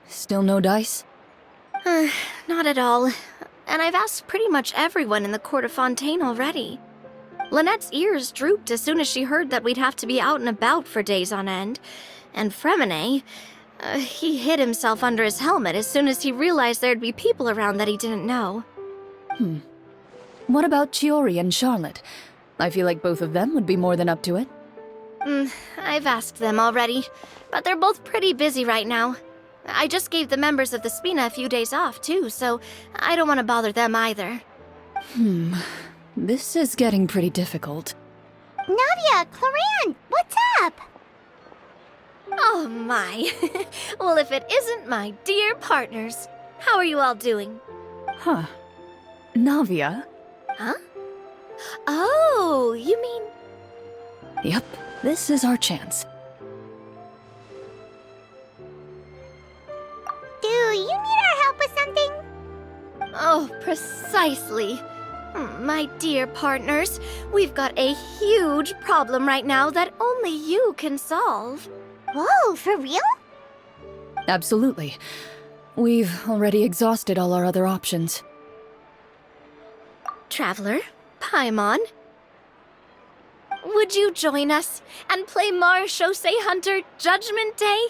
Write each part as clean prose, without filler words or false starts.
Still no dice? Not at all. And I've asked pretty much everyone in the court of Fontaine already. Lynette's ears drooped as soon as she heard that we'd have to be out and about for days on end. And Fremine, he hid himself under his helmet as soon as he realized there'd be people around that he didn't know. What about Chiori and Charlotte? I feel like both of them would be more than up to it. I've asked them already, but they're both pretty busy right now. I just gave the members of the Spina a few days off, too, so I don't want to bother them either. This is getting pretty difficult. Navia, Clorinde, what's up? Oh my. Well, if it isn't my dear partners. How are you all doing? Huh. Navia? Huh? Oh, you mean... Yep, this is our chance. Do you need our help with something? Oh, precisely. My dear partners, we've got a huge problem right now that only you can solve. Whoa, for real? Absolutely. We've already exhausted all our other options. Traveler, Paimon, would you join us and play Marechaussee Hunter Judgment Day?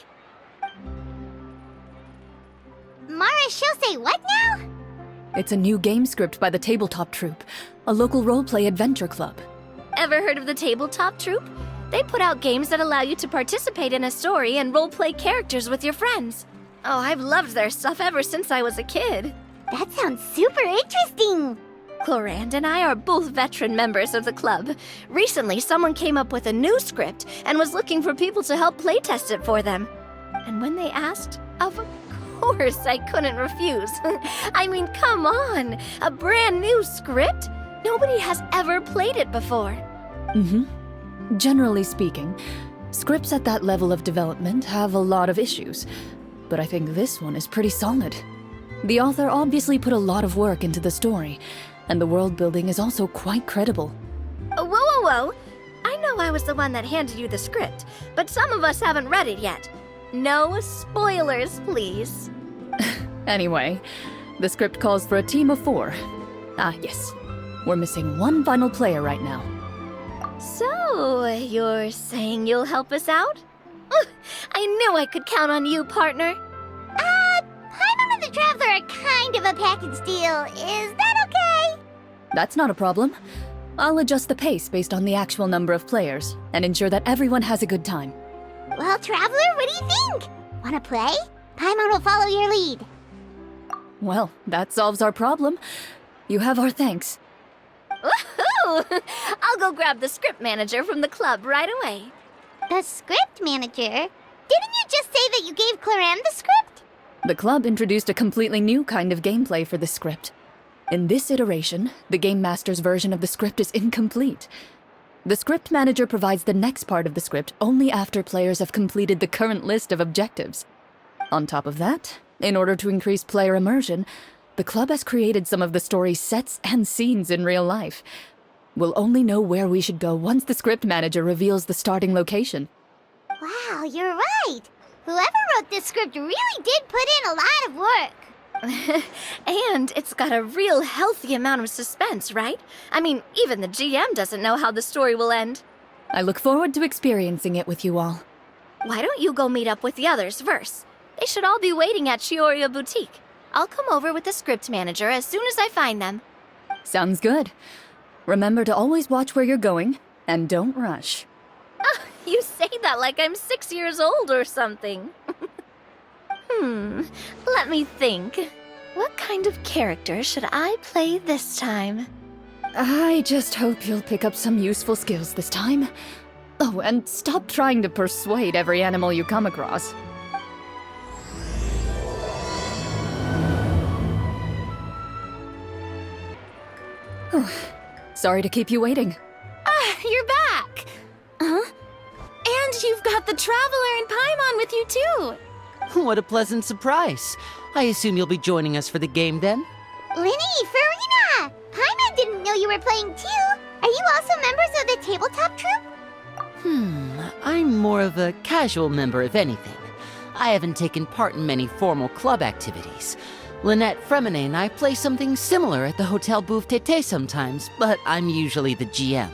Marechaussee what now? It's a new game script by the Tabletop Troupe, a local roleplay adventure club. Ever heard of the Tabletop Troupe? They put out games that allow you to participate in a story and roleplay characters with your friends. Oh, I've loved their stuff ever since I was a kid. That sounds super interesting. Clorinde and I are both veteran members of the club. Recently, someone came up with a new script and was looking for people to help playtest it for them. And when they asked, of course I couldn't refuse. I mean, come on! A brand new script? Nobody has ever played it before. Generally speaking, scripts at that level of development have a lot of issues, but I think this one is pretty solid. The author obviously put a lot of work into the story, and the world building is also quite credible. Whoa. I know I was the one that handed you the script, but some of us haven't read it yet. No spoilers, please. Anyway, the script calls for a team of 4. Ah, yes. We're missing one final player right now. So, you're saying you'll help us out? I knew I could count on you, partner. Paimon and the Traveler are kind of a package deal. Is that okay? That's not a problem. I'll adjust the pace based on the actual number of players, and ensure that everyone has a good time. Well, Traveler, what do you think? Wanna play? Paimon will follow your lead. Well, that solves our problem. You have our thanks. Woohoo! I'll go grab the script manager from the club right away. The script manager? Didn't you just say that you gave Clorinde the script? The club introduced a completely new kind of gameplay for the script. In this iteration, the Game Master's version of the script is incomplete. The script manager provides the next part of the script only after players have completed the current list of objectives. On top of that, in order to increase player immersion, the club has created some of the story's sets and scenes in real life. We'll only know where we should go once the script manager reveals the starting location. Wow, you're right. Whoever wrote this script really did put in a lot of work. And it's got a real healthy amount of suspense, right? I mean, even the GM doesn't know how the story will end. I look forward to experiencing it with you all. Why don't you go meet up with the others first? They should all be waiting at Chioria Boutique. I'll come over with the script manager as soon as I find them. Sounds good. Remember to always watch where you're going, and don't rush. Oh, you say that like I'm 6 years old or something. Let me think. What kind of character should I play this time? I just hope you'll pick up some useful skills this time. Oh, and stop trying to persuade every animal you come across. Sorry to keep you waiting. You're back! Huh? And you've got the Traveler and Paimon with you too! What a pleasant surprise. I assume you'll be joining us for the game then? Linny, Farina! Paimon didn't know you were playing too. Are you also members of the Tabletop Troupe? I'm more of a casual member if anything. I haven't taken part in many formal club activities. Lynette Fremine and I play something similar at the Hotel Bouffe Tété sometimes, but I'm usually the GM.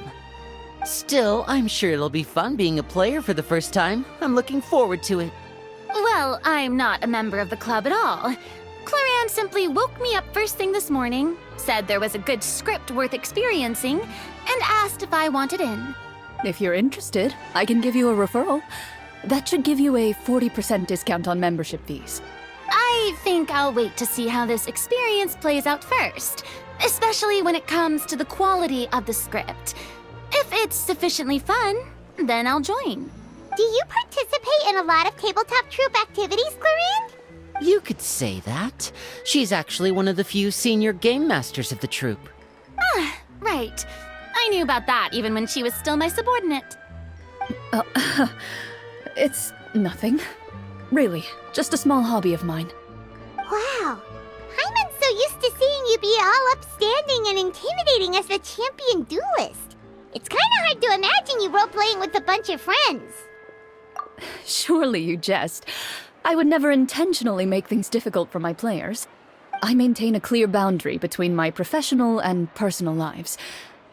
Still, I'm sure it'll be fun being a player for the first time. I'm looking forward to it. Well, I'm not a member of the club at all. Clorinde simply woke me up first thing this morning, said there was a good script worth experiencing, and asked if I wanted in. If you're interested, I can give you a referral. That should give you a 40% discount on membership fees. I think I'll wait to see how this experience plays out first, especially when it comes to the quality of the script. If it's sufficiently fun, then I'll join. Do you participate in a lot of tabletop troupe activities, Clorinde? You could say that. She's actually one of the few senior game masters of the troupe. Right. I knew about that even when she was still my subordinate. It's nothing. Really, just a small hobby of mine. Wow. Hyman's so used to seeing you be all upstanding and intimidating as the champion duelist. It's kind of hard to imagine you role-playing with a bunch of friends. Surely you jest. I would never intentionally make things difficult for my players. I maintain a clear boundary between my professional and personal lives.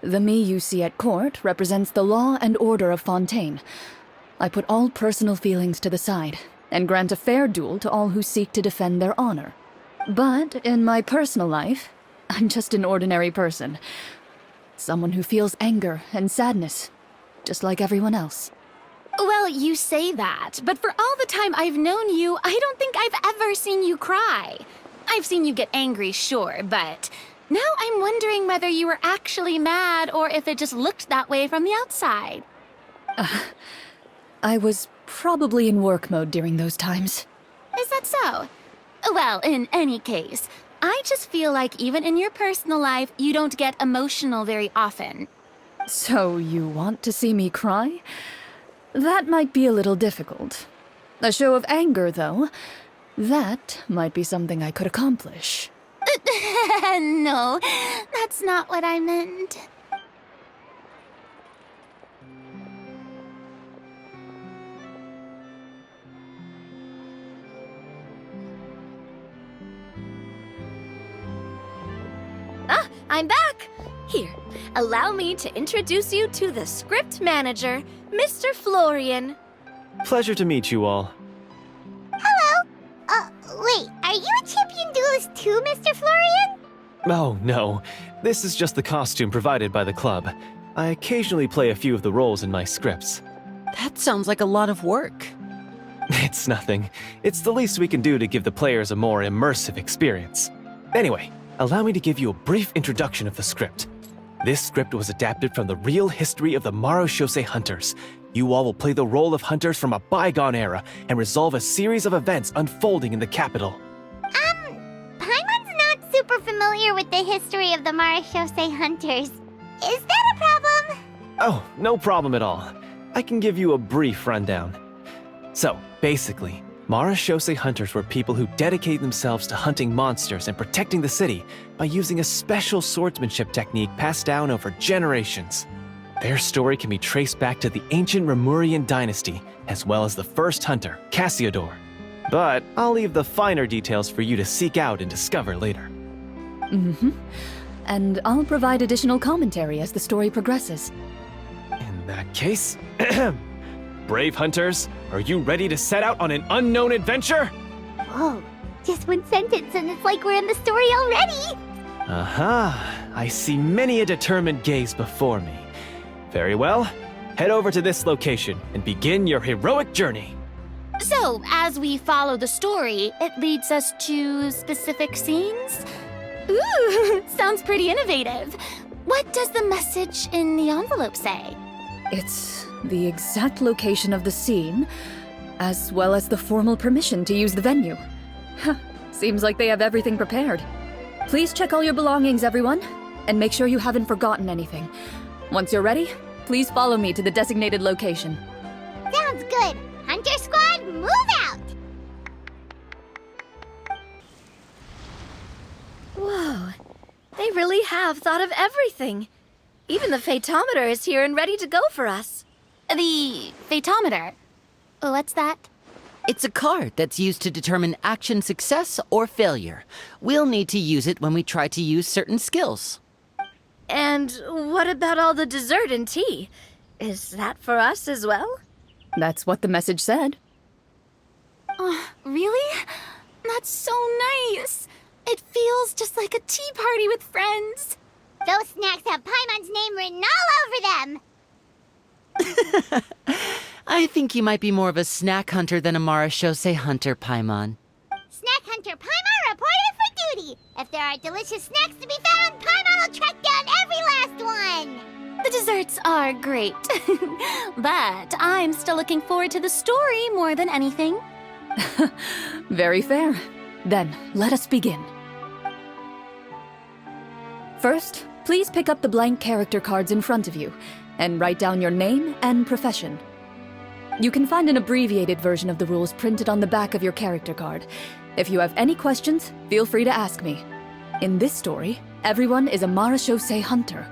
The me you see at court represents the law and order of Fontaine. I put all personal feelings to the side and grant a fair duel to all who seek to defend their honor. But in my personal life, I'm just an ordinary person. Someone who feels anger and sadness, just like everyone else. Well, you say that, but for all the time I've known you, I don't think I've ever seen you cry. I've seen you get angry, sure, but now I'm wondering whether you were actually mad or if it just looked that way from the outside. I was probably in work mode during those times. Is that so? Well, in any case, I just feel like even in your personal life, you don't get emotional very often. So you want to see me cry? That might be a little difficult. A show of anger, though, that might be something I could accomplish. No, that's not what I meant. I'm back! Here, allow me to introduce you to the script manager, Mr. Florian. Pleasure to meet you all. Hello? Wait, are you a champion duelist too, Mr. Florian? Oh, no. This is just the costume provided by the club. I occasionally play a few of the roles in my scripts. That sounds like a lot of work. It's nothing. It's the least we can do to give the players a more immersive experience. Anyway, allow me to give you a brief introduction of the script. This script was adapted from the real history of the Marechaussee Hunters. You all will play the role of hunters from a bygone era and resolve a series of events unfolding in the capital. Paimon's not super familiar with the history of the Marechaussee Hunters. Is that a problem? Oh, no problem at all. I can give you a brief rundown. So, basically, Marechaussee Hunters were people who dedicated themselves to hunting monsters and protecting the city by using a special swordsmanship technique passed down over generations. Their story can be traced back to the ancient Remurian dynasty, as well as the first hunter, Cassiodor. But I'll leave the finer details for you to seek out and discover later. And I'll provide additional commentary as the story progresses. In that case, brave hunters, are you ready to set out on an unknown adventure? Whoa, just one sentence and it's like we're in the story already! Aha, I see many a determined gaze before me. Very well, head over to this location and begin your heroic journey. So, as we follow the story, it leads us to specific scenes? Ooh, sounds pretty innovative. What does the message in the envelope say? It's the exact location of the scene, as well as the formal permission to use the venue. Seems like they have everything prepared. Please check all your belongings, everyone, and make sure you haven't forgotten anything. Once you're ready, please follow me to the designated location. Sounds good. Hunter Squad, move out! Whoa, they really have thought of everything. Even the phaetometer is here and ready to go for us. The phaetometer. What's that? It's a card that's used to determine action success or failure. We'll need to use it when we try to use certain skills. And what about all the dessert and tea? Is that for us as well? That's what the message said. Really? That's so nice. It feels just like a tea party with friends. Those snacks have Paimon's name written all over them. I think you might be more of a snack hunter than a marashose hunter, Paimon. Snack Hunter Paimon reported for duty. If there are delicious snacks to be found, Paimon will track down every last one. The desserts are great. But I'm still looking forward to the story more than anything. Very fair. Then, let us begin. First, please pick up the blank character cards in front of you and write down your name and profession. You can find an abbreviated version of the rules printed on the back of your character card. If you have any questions, feel free to ask me. In this story, everyone is a marashose hunter.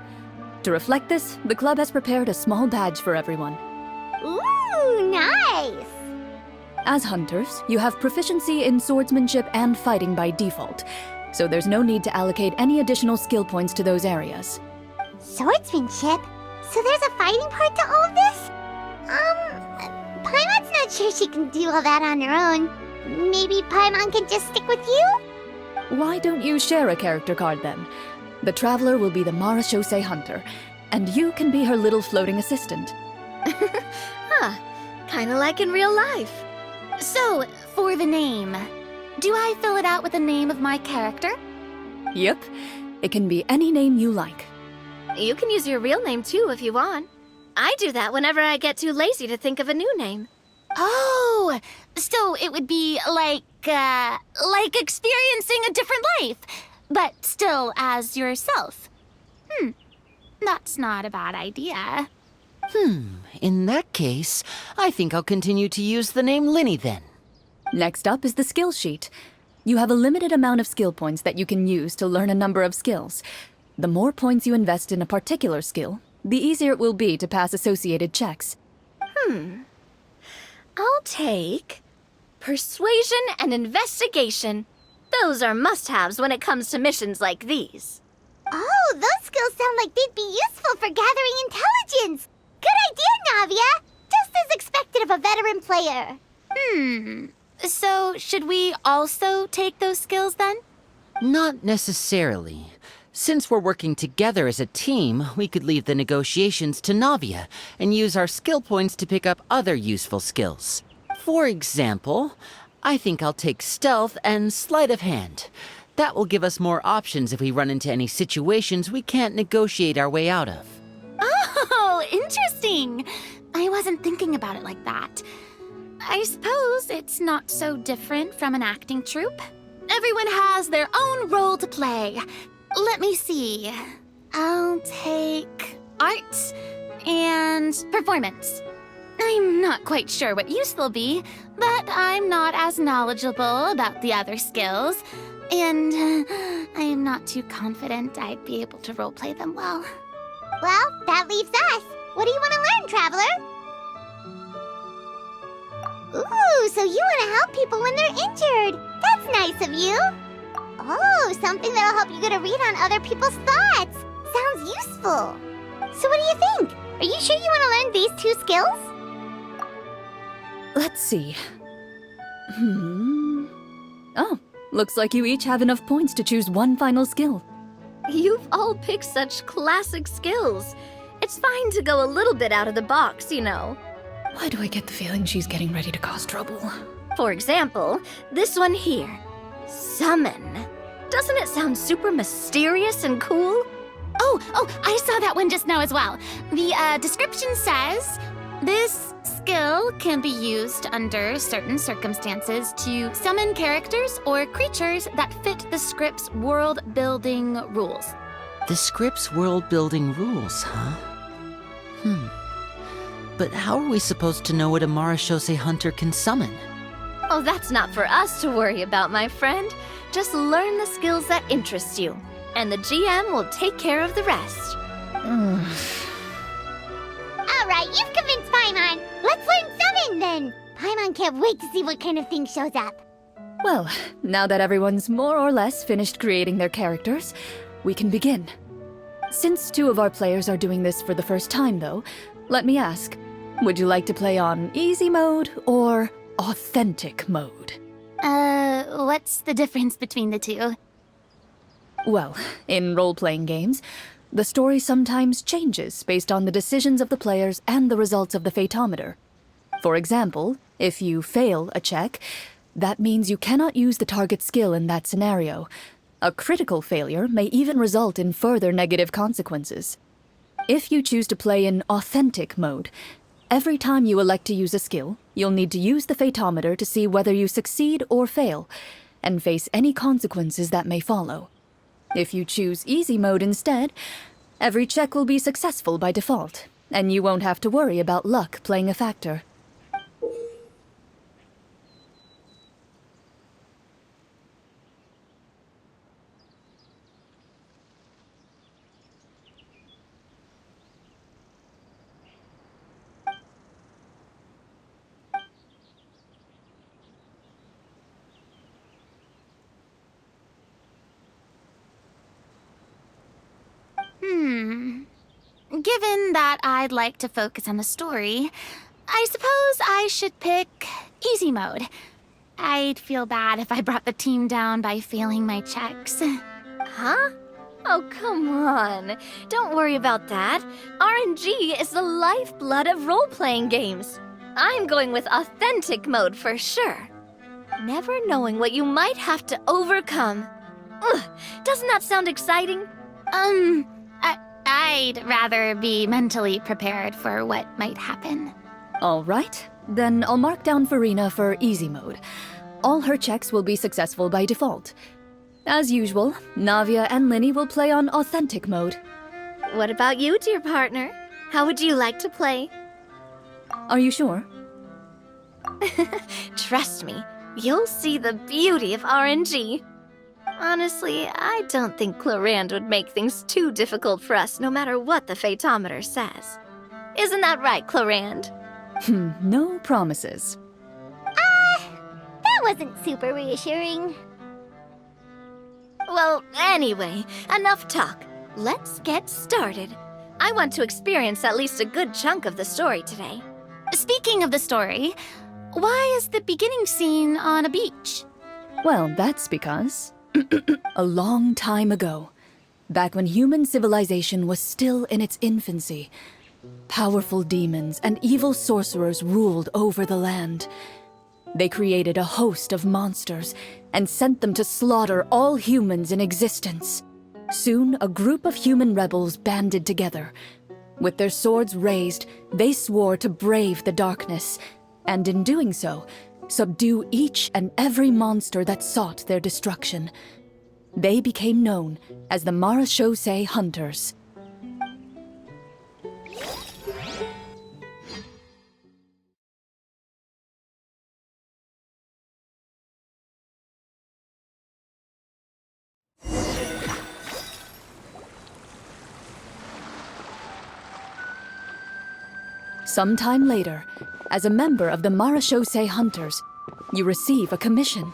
To reflect this, the club has prepared a small badge for everyone. Ooh, nice. As hunters, you have proficiency in swordsmanship and fighting by default, so there's no need to allocate any additional skill points to those areas. Swordsmanship? So there's a fighting part to all of this? Paimon's not sure she can do all that on her own. Maybe Paimon can just stick with you? Why don't you share a character card then? The Traveler will be the marashose hunter, and you can be her little floating assistant. Kinda like in real life. So, for the name, do I fill it out with the name of my character? Yep, it can be any name you like. You can use your real name too if you want. I do that whenever I get too lazy to think of a new name. Oh, so it would be like experiencing a different life, but still as yourself. That's not a bad idea. In that case, I think I'll continue to use the name Linny then. Next up is the skill sheet. You have a limited amount of skill points that you can use to learn a number of skills. The more points you invest in a particular skill, the easier it will be to pass associated checks. I'll take persuasion and investigation. Those are must-haves when it comes to missions like these. Oh, those skills sound like they'd be useful for gathering intelligence. Good idea, Navia. Just as expected of a veteran player. So should we also take those skills then? Not necessarily. Since we're working together as a team, we could leave the negotiations to Navia and use our skill points to pick up other useful skills. For example, I think I'll take stealth and sleight of hand. That will give us more options if we run into any situations we can't negotiate our way out of. Oh, interesting. I wasn't thinking about it like that. I suppose it's not so different from an acting troupe. Everyone has their own role to play. Let me see. I'll take art and performance. I'm not quite sure what use they'll be, but I'm not as knowledgeable about the other skills, and I'm not too confident I'd be able to roleplay them well. Well, that leaves us. What do you want to learn, Traveler? Ooh, so you want to help people when they're injured. That's nice of you. Oh, something that'll help you get a read on other people's thoughts. Sounds useful. So what do you think? Are you sure you want to learn these two skills? Let's see. Oh, looks like you each have enough points to choose one final skill. You've all picked such classic skills. It's fine to go a little bit out of the box, you know. Why do I get the feeling she's getting ready to cause trouble? For example, this one here. Summon. Doesn't it sound super mysterious and cool? Oh, I saw that one just now as well. The description says, this skill can be used under certain circumstances to summon characters or creatures that fit the script's world-building rules. The script's world-building rules, huh? But how are we supposed to know what a marashose hunter can summon? Oh, that's not for us to worry about, my friend. Just learn the skills that interest you, and the GM will take care of the rest. All right, you've convinced Paimon. Let's learn summon then. Paimon can't wait to see what kind of thing shows up. Well, now that everyone's more or less finished creating their characters, we can begin. Since 2 of our players are doing this for the first time, though, let me ask, would you like to play on easy mode or authentic mode? What's the difference between the two? Well, in role-playing games, the story sometimes changes based on the decisions of the players and the results of the Fatometer. For example, if you fail a check, that means you cannot use the target skill in that scenario. A critical failure may even result in further negative consequences. If you choose to play in authentic mode, every time you elect to use a skill, you'll need to use the Fatometer to see whether you succeed or fail, and face any consequences that may follow. If you choose easy mode instead, every check will be successful by default, and you won't have to worry about luck playing a factor. Given that I'd like to focus on the story, I suppose I should pick easy mode. I'd feel bad if I brought the team down by failing my checks. Huh? Oh, come on. Don't worry about that. RNG is the lifeblood of role-playing games. I'm going with authentic mode for sure. Never knowing what you might have to overcome. Ugh, doesn't that sound exciting? I'd rather be mentally prepared for what might happen. All right, then I'll mark down Farina for easy mode. All her checks will be successful by default. As usual, Navia and Linny will play on authentic mode. What about you, dear partner? How would you like to play? Are you sure? Trust me, you'll see the beauty of RNG. Honestly, I don't think Clorinde would make things too difficult for us no matter what the Fatometer says. Isn't that right, Clorinde? No promises. That wasn't super reassuring. Well, anyway, enough talk. Let's get started. I want to experience at least a good chunk of the story today. Speaking of the story, why is the beginning scene on a beach? Well, that's because a long time ago, back when human civilization was still in its infancy, powerful demons and evil sorcerers ruled over the land. They created a host of monsters and sent them to slaughter all humans in existence. Soon, a group of human rebels banded together. With their swords raised, they swore to brave the darkness, and in doing so, subdue each and every monster that sought their destruction. They became known as the Marachose Hunters. Sometime later, as a member of the Marachose Hunters, you receive a commission.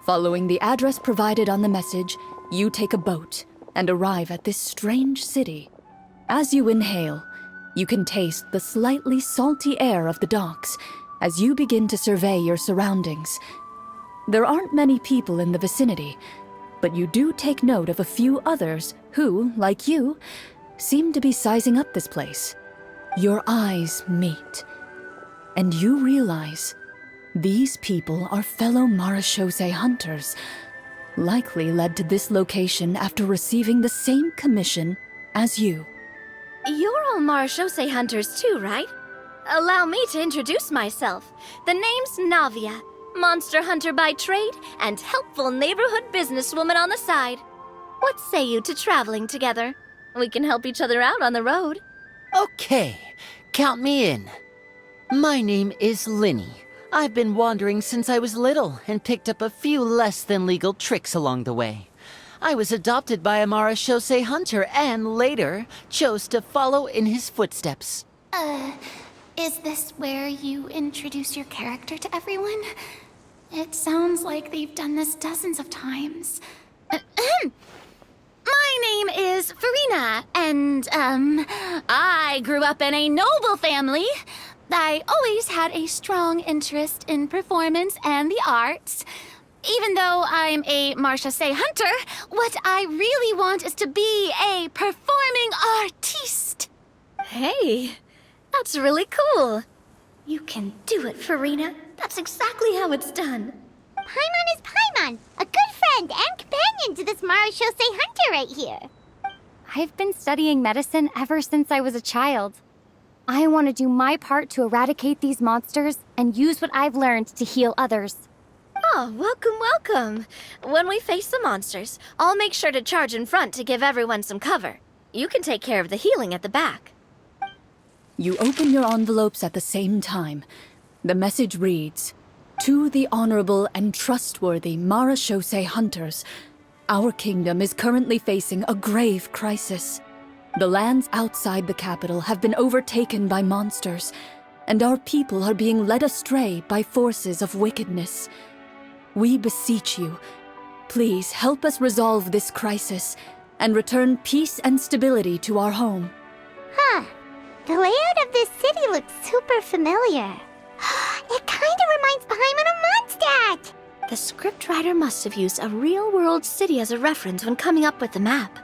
Following the address provided on the message, you take a boat and arrive at this strange city. As you inhale, you can taste the slightly salty air of the docks as you begin to survey your surroundings. There aren't many people in the vicinity, but you do take note of a few others who, like you, seem to be sizing up this place. Your eyes meet, and you realize these people are fellow Marachose hunters, likely led to this location after receiving the same commission as you. You're all Marachose hunters too, right? Allow me to introduce myself. The name's Navia, monster hunter by trade and helpful neighborhood businesswoman on the side. What say you to traveling together? We can help each other out on the road. Okay, count me in. My name is Linny. I've been wandering since I was little and picked up a few less than legal tricks along the way. I was adopted by a Marachose hunter and later chose to follow in his footsteps. Is this where you introduce your character to everyone? It sounds like they've done this dozens of times. My name is Farina, and, I grew up in a noble family. I always had a strong interest in performance and the arts. Even though I'm a marche-say hunter, what I really want is to be a performing artiste. Hey, that's really cool. You can do it, Farina. That's exactly how it's done. Paimon is Paimon, a good friend and companion to this Marashosei hunter right here. I've been studying medicine ever since I was a child. I want to do my part to eradicate these monsters and use what I've learned to heal others. Oh, welcome, welcome. When we face the monsters, I'll make sure to charge in front to give everyone some cover. You can take care of the healing at the back. You open your envelopes at the same time. The message reads, "To the honorable and trustworthy Marashosei hunters, our kingdom is currently facing a grave crisis. The lands outside the capital have been overtaken by monsters, and our people are being led astray by forces of wickedness. We beseech you, please help us resolve this crisis and return peace and stability to our home." Huh. The layout of this city looks super familiar. It kinda reminds Paimon of Mondstadt! The scriptwriter must have used a real-world city as a reference when coming up with the map.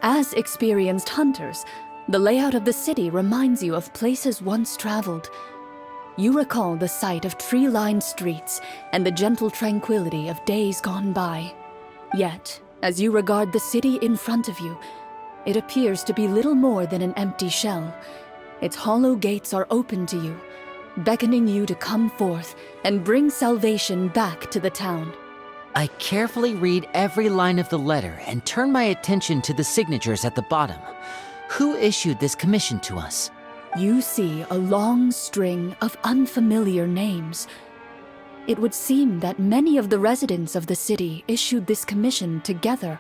As experienced hunters, the layout of the city reminds you of places once traveled. You recall the sight of tree-lined streets and the gentle tranquility of days gone by. Yet, as you regard the city in front of you, it appears to be little more than an empty shell. Its hollow gates are open to you, beckoning you to come forth and bring salvation back to the town. I carefully read every line of the letter and turn my attention to the signatures at the bottom. Who issued this commission to us? You see a long string of unfamiliar names. It would seem that many of the residents of the city issued this commission together.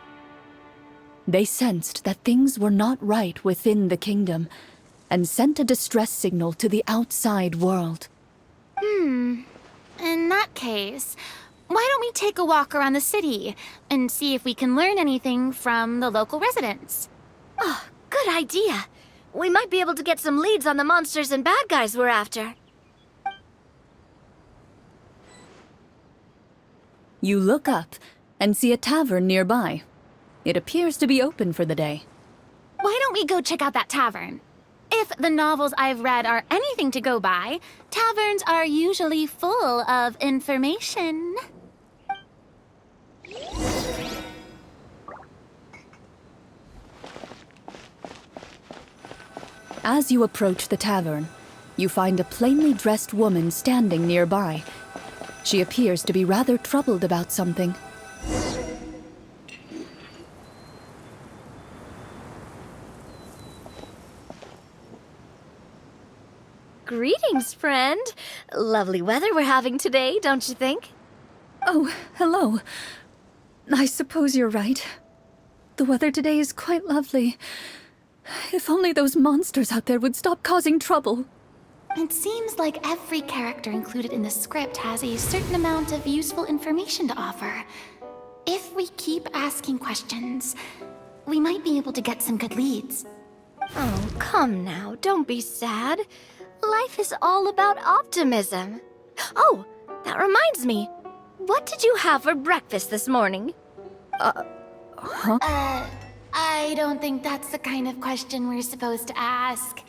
They sensed that things were not right within the kingdom and sent a distress signal to the outside world. In that case, why don't we take a walk around the city and see if we can learn anything from the local residents? Oh, good idea. We might be able to get some leads on the monsters and bad guys we're after. You look up and see a tavern nearby. It appears to be open for the day. Why don't we go check out that tavern? If the novels I've read are anything to go by, taverns are usually full of information. As you approach the tavern, you find a plainly dressed woman standing nearby. She appears to be rather troubled about something. Greetings, friend. Lovely weather we're having today, don't you think? Oh, hello. I suppose you're right. The weather today is quite lovely. If only those monsters out there would stop causing trouble. It seems like every character included in the script has a certain amount of useful information to offer. If we keep asking questions, we might be able to get some good leads. Oh, come now, don't be sad. Life is all about optimism. Oh, that reminds me. What did you have for breakfast this morning? I don't think that's the kind of question we're supposed to ask.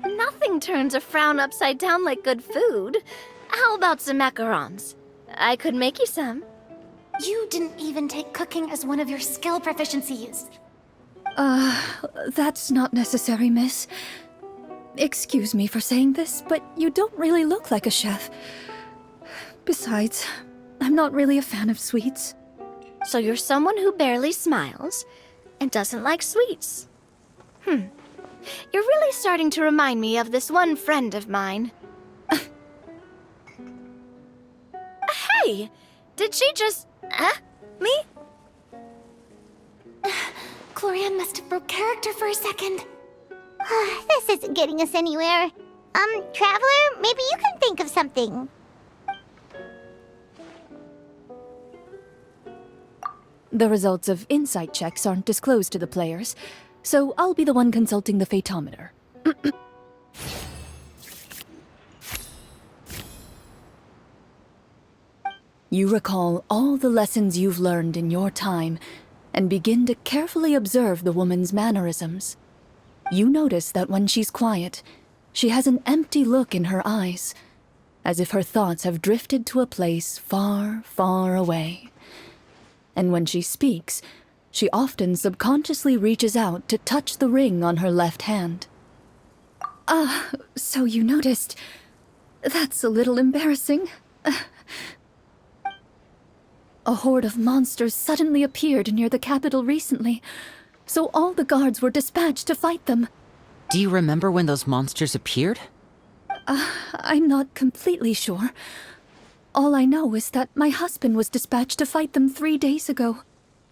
Nothing turns a frown upside down like good food. How about some macarons? I could make you some. You didn't even take cooking as one of your skill proficiencies. That's not necessary, miss. Excuse me for saying this, but you don't really look like a chef. Besides, I'm not really a fan of sweets. So you're someone who barely smiles and doesn't like sweets. You're really starting to remind me of this one friend of mine. Hey! Did she just... me? Clorinde must have broke character for a second. This isn't getting us anywhere. Traveler, maybe you can think of something. The results of insight checks aren't disclosed to the players, so I'll be the one consulting the fatometer. You recall all the lessons you've learned in your time and begin to carefully observe the woman's mannerisms. You notice that when she's quiet, she has an empty look in her eyes, as if her thoughts have drifted to a place far, far away. And when she speaks, she often subconsciously reaches out to touch the ring on her left hand. So you noticed. That's a little embarrassing. A horde of monsters suddenly appeared near the capital recently, so all the guards were dispatched to fight them. Do you remember when those monsters appeared? I'm not completely sure. All I know is that my husband was dispatched to fight them 3 days ago.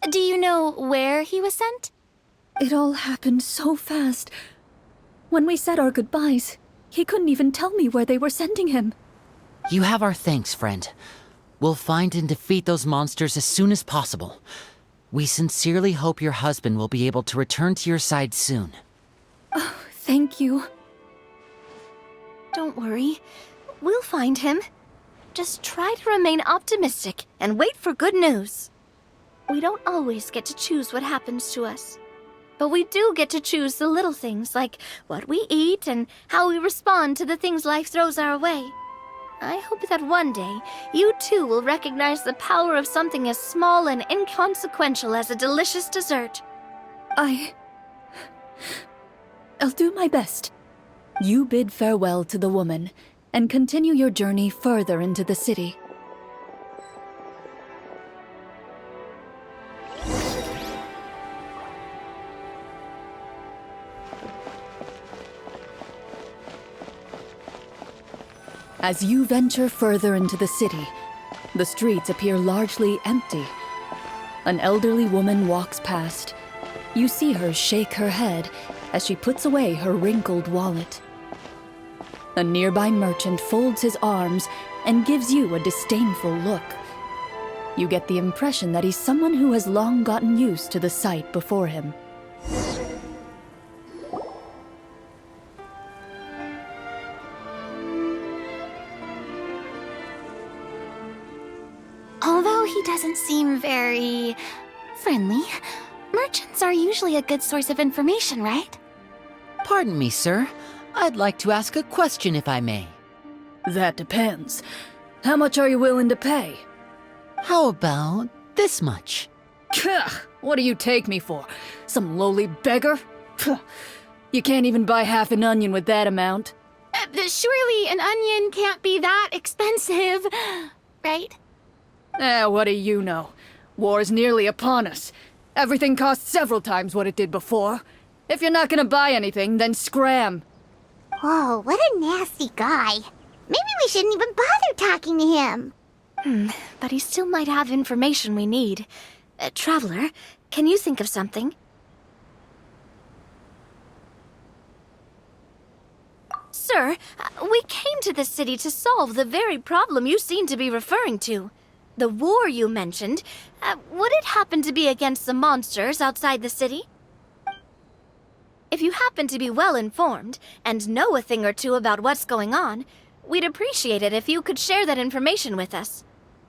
Do you know where he was sent? It all happened so fast. When we said our goodbyes, he couldn't even tell me where they were sending him. You have our thanks, friend. We'll find and defeat those monsters as soon as possible. We sincerely hope your husband will be able to return to your side soon. Oh, thank you. Don't worry. We'll find him. Just try to remain optimistic and wait for good news. We don't always get to choose what happens to us. But we do get to choose the little things, like what we eat and how we respond to the things life throws our way. I hope that one day, you too will recognize the power of something as small and inconsequential as a delicious dessert. I'll do my best. You bid farewell to the woman and continue your journey further into the city. As you venture further into the city, the streets appear largely empty. An elderly woman walks past. You see her shake her head as she puts away her wrinkled wallet. A nearby merchant folds his arms and gives you a disdainful look. You get the impression that he's someone who has long gotten used to the sight before him. Although he doesn't seem very friendly, merchants are usually a good source of information, right? Pardon me, sir. I'd like to ask a question if I may. That depends. How much are you willing to pay? How about this much? What do you take me for? Some lowly beggar? You can't even buy half an onion with that amount. Surely an onion can't be that expensive, right? What do you know? War's nearly upon us. Everything costs several times what it did before. If you're not gonna buy anything, then scram. Whoa, what a nasty guy. Maybe we shouldn't even bother talking to him. But he still might have information we need. Traveler, can you think of something? Sir, we came to this city to solve the very problem you seem to be referring to. The war you mentioned, would it happen to be against the monsters outside the city? If you happen to be well informed and know a thing or two about what's going on, we'd appreciate it if you could share that information with us.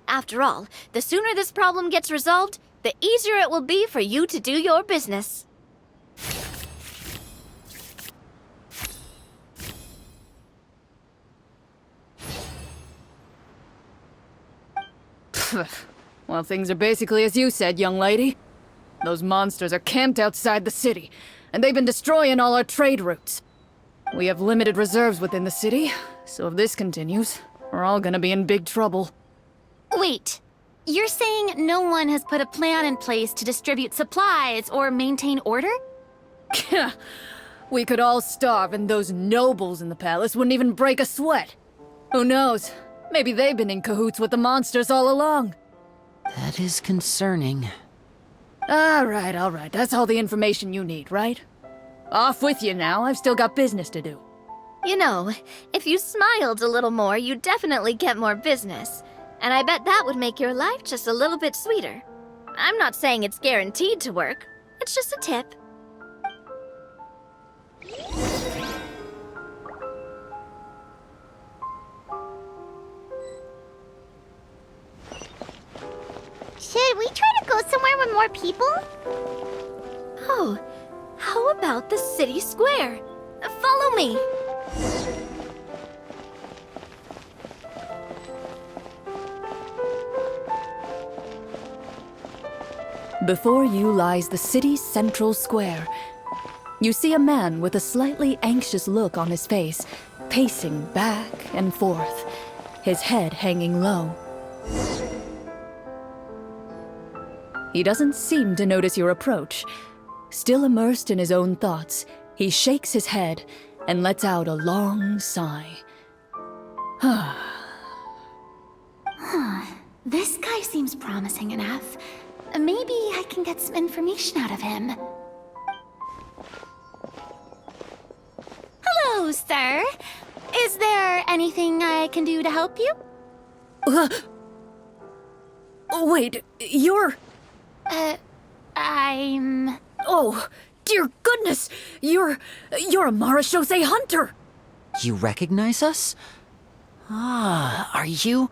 After all, the sooner this problem gets resolved, the easier it will be for you to do your business. Well, things are basically as you said, young lady. Those monsters are camped outside the city, and they've been destroying all our trade routes. We have limited reserves within the city, so if this continues, we're all gonna be in big trouble. Wait, you're saying no one has put a plan in place to distribute supplies or maintain order? We could all starve, and those nobles in the palace wouldn't even break a sweat. Who knows? Maybe they've been in cahoots with the monsters all along. That is concerning. All right. That's all the information you need, right? Off with you now, I've still got business to do. You know, if you smiled a little more, you'd definitely get more business. And I bet that would make your life just a little bit sweeter. I'm not saying it's guaranteed to work. It's just a tip. Should we try to go somewhere with more people? Oh, how about the city square? Follow me. Before you lies the city's central square. You see a man with a slightly anxious look on his face, pacing back and forth, his head hanging low. He doesn't seem to notice your approach. Still immersed in his own thoughts, he shakes his head and lets out a long sigh. This guy seems promising enough. Maybe I can get some information out of him. Hello, sir. Is there anything I can do to help you? Wait, you're... I'm... Oh, dear goodness! You're a Marachose hunter! You recognize us? Ah, are you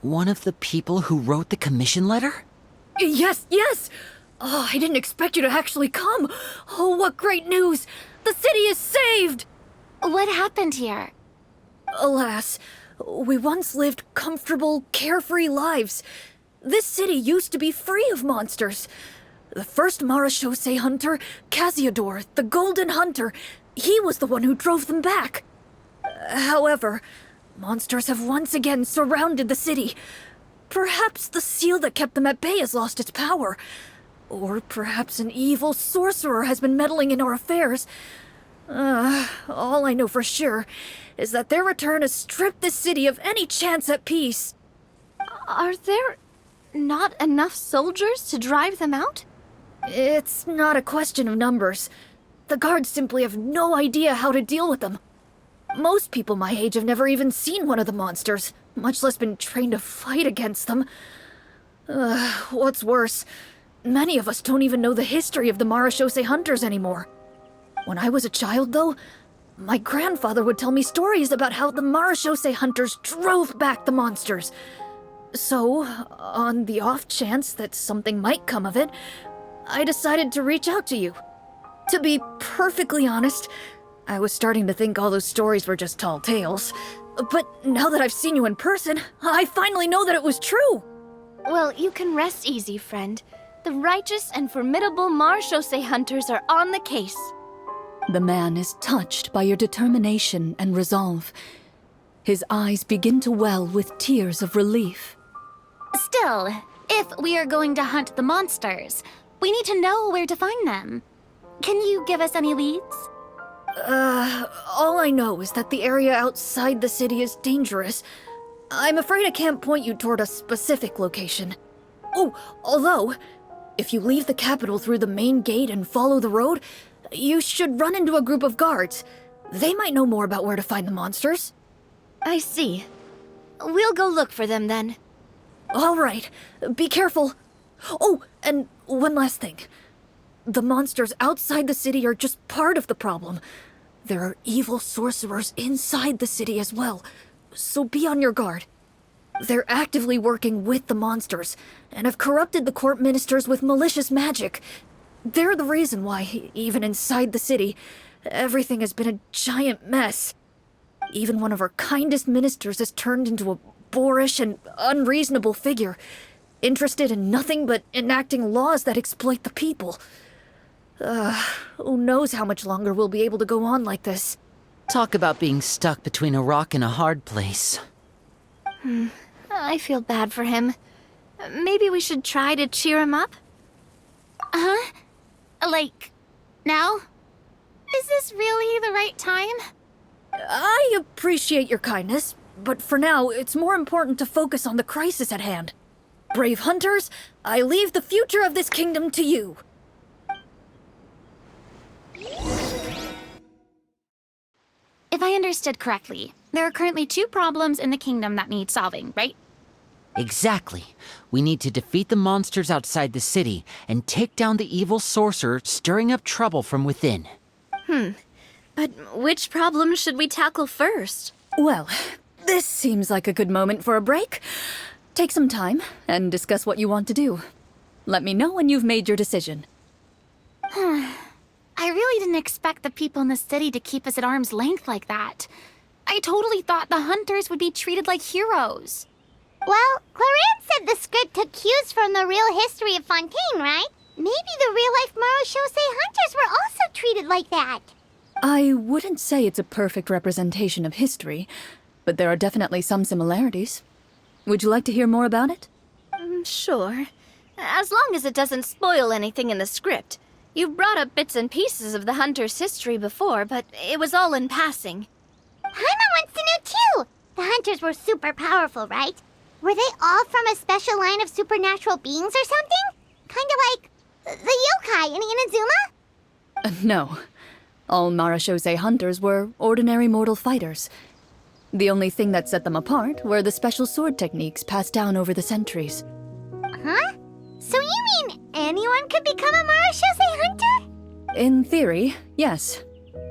one of the people who wrote the commission letter? Yes! Oh, I didn't expect you to actually come! Oh, what great news! The city is saved! What happened here? Alas, we once lived comfortable, carefree lives. This city used to be free of monsters. The first Marachose hunter, Casiodor, the Golden Hunter, he was the one who drove them back. However, monsters have once again surrounded the city. Perhaps the seal that kept them at bay has lost its power. Or perhaps an evil sorcerer has been meddling in our affairs. All I know for sure is that their return has stripped this city of any chance at peace. Are there not enough soldiers to drive them out? It's not a question of numbers. The guards simply have no idea how to deal with them. Most people my age have never even seen one of the monsters, much less been trained to fight against them. What's worse, many of us don't even know the history of the Marachose hunters anymore. When I was a child, though, my grandfather would tell me stories about how the Marachose hunters drove back the monsters. So, on the off chance that something might come of it, I decided to reach out to you. To be perfectly honest, I was starting to think all those stories were just tall tales. But now that I've seen you in person, I finally know that it was true! Well, you can rest easy, friend. The righteous and formidable Marachose hunters are on the case. The man is touched by your determination and resolve. His eyes begin to well with tears of relief. Still, if we are going to hunt the monsters, we need to know where to find them. Can you give us any leads? All I know is that the area outside the city is dangerous. I'm afraid I can't point you toward a specific location. Oh, although, if you leave the capital through the main gate and follow the road, you should run into a group of guards. They might know more about where to find the monsters. I see. We'll go look for them then. All right, be careful. Oh, and one last thing. The monsters outside the city are just part of the problem. There are evil sorcerers inside the city as well, so be on your guard. They're actively working with the monsters, and have corrupted the court ministers with malicious magic. They're the reason why, even inside the city, everything has been a giant mess. Even one of our kindest ministers has turned into a boorish and unreasonable figure, interested in nothing but enacting laws that exploit the people. Who knows how much longer we'll be able to go on like this. Talk about being stuck between a rock and a hard place. I feel bad for him. Maybe we should try to cheer him up? Huh? Like, now? Is this really the right time? I appreciate your kindness, but for now, it's more important to focus on the crisis at hand. Brave hunters, I leave the future of this kingdom to you. if I understood correctly, there are currently 2 problems in the kingdom that need solving, right? Exactly. We need to defeat the monsters outside the city and take down the evil sorcerer stirring up trouble from within. But which problem should we tackle first? Well, this seems like a good moment for a break. Take some time and discuss what you want to do. Let me know when you've made your decision. I really didn't expect the people in the city to keep us at arm's length like that. I totally thought the hunters would be treated like heroes. Well, Clorinde said the script took cues from the real history of Fontaine, right? Maybe the real-life Marachose hunters were also treated like that. I wouldn't say it's a perfect representation of history, but there are definitely some similarities. Would you like to hear more about it? Sure. As long as it doesn't spoil anything in the script. You've brought up bits and pieces of the hunter's history before, but it was all in passing. Paimon wants to know too! The hunters were super powerful, right? Were they all from a special line of supernatural beings or something? Kinda like the yokai in Inazuma? No. All Marachose hunters were ordinary mortal fighters. The only thing that set them apart were the special sword techniques passed down over the centuries. Huh? So you mean anyone could become a Marachose hunter? In theory, yes.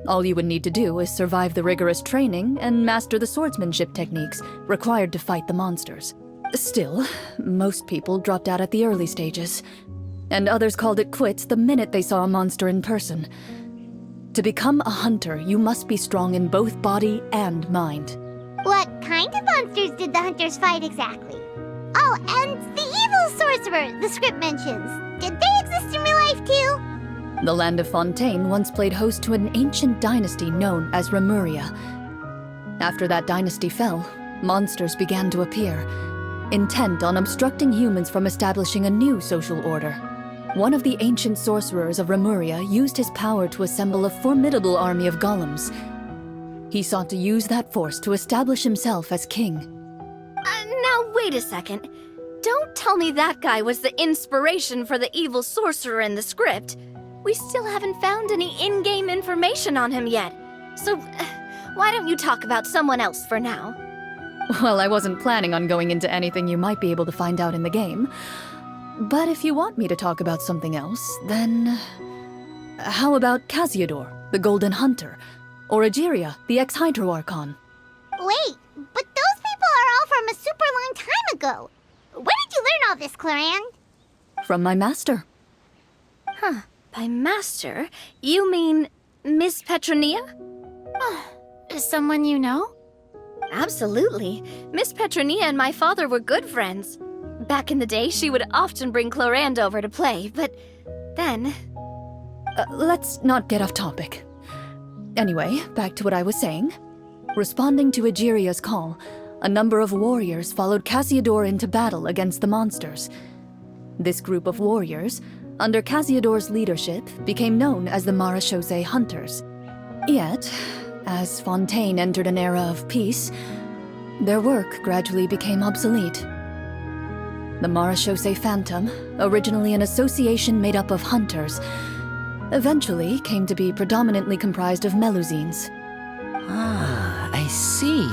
All you would need to do is survive the rigorous training and master the swordsmanship techniques required to fight the monsters. Still, most people dropped out at the early stages, and others called it quits the minute they saw a monster in person. To become a hunter, you must be strong in both body and mind. What kind of monsters did the hunters fight exactly? Oh, and the evil sorcerer the script mentions. Did they exist in real life too? The land of Fontaine once played host to an ancient dynasty known as Rapperia. After that dynasty fell, monsters began to appear, intent on obstructing humans from establishing a new social order. One of the ancient sorcerers of Rapperia used his power to assemble a formidable army of golems. He sought to use that force to establish himself as king. Now wait a second. Don't tell me that guy was the inspiration for the evil sorcerer in the script. We still haven't found any in-game information on him yet. So, why don't you talk about someone else for now? Well, I wasn't planning on going into anything you might be able to find out in the game. But if you want me to talk about something else, then... How about Casiodor, the Golden Hunter? Or Egeria, the ex-Hydro Archon? Wait, but those people are all from a super long time ago. Where did you learn all this, Clorinde? From my master. By master, you mean Miss Petronia? Is someone you know? Absolutely. Miss Petronia and my father were good friends. Back in the day, she would often bring Clorinde over to play, but then... Let's not get off topic. Anyway, back to what I was saying. Responding to Egeria's call, a number of warriors followed Casiodor into battle against the monsters. This group of warriors, under Casiodor's leadership, became known as the Marachose Hunters. Yet, as Fontaine entered an era of peace, their work gradually became obsolete. The Marachose Phantom, originally an association made up of hunters, eventually came to be predominantly comprised of Melusines. Ah, I see.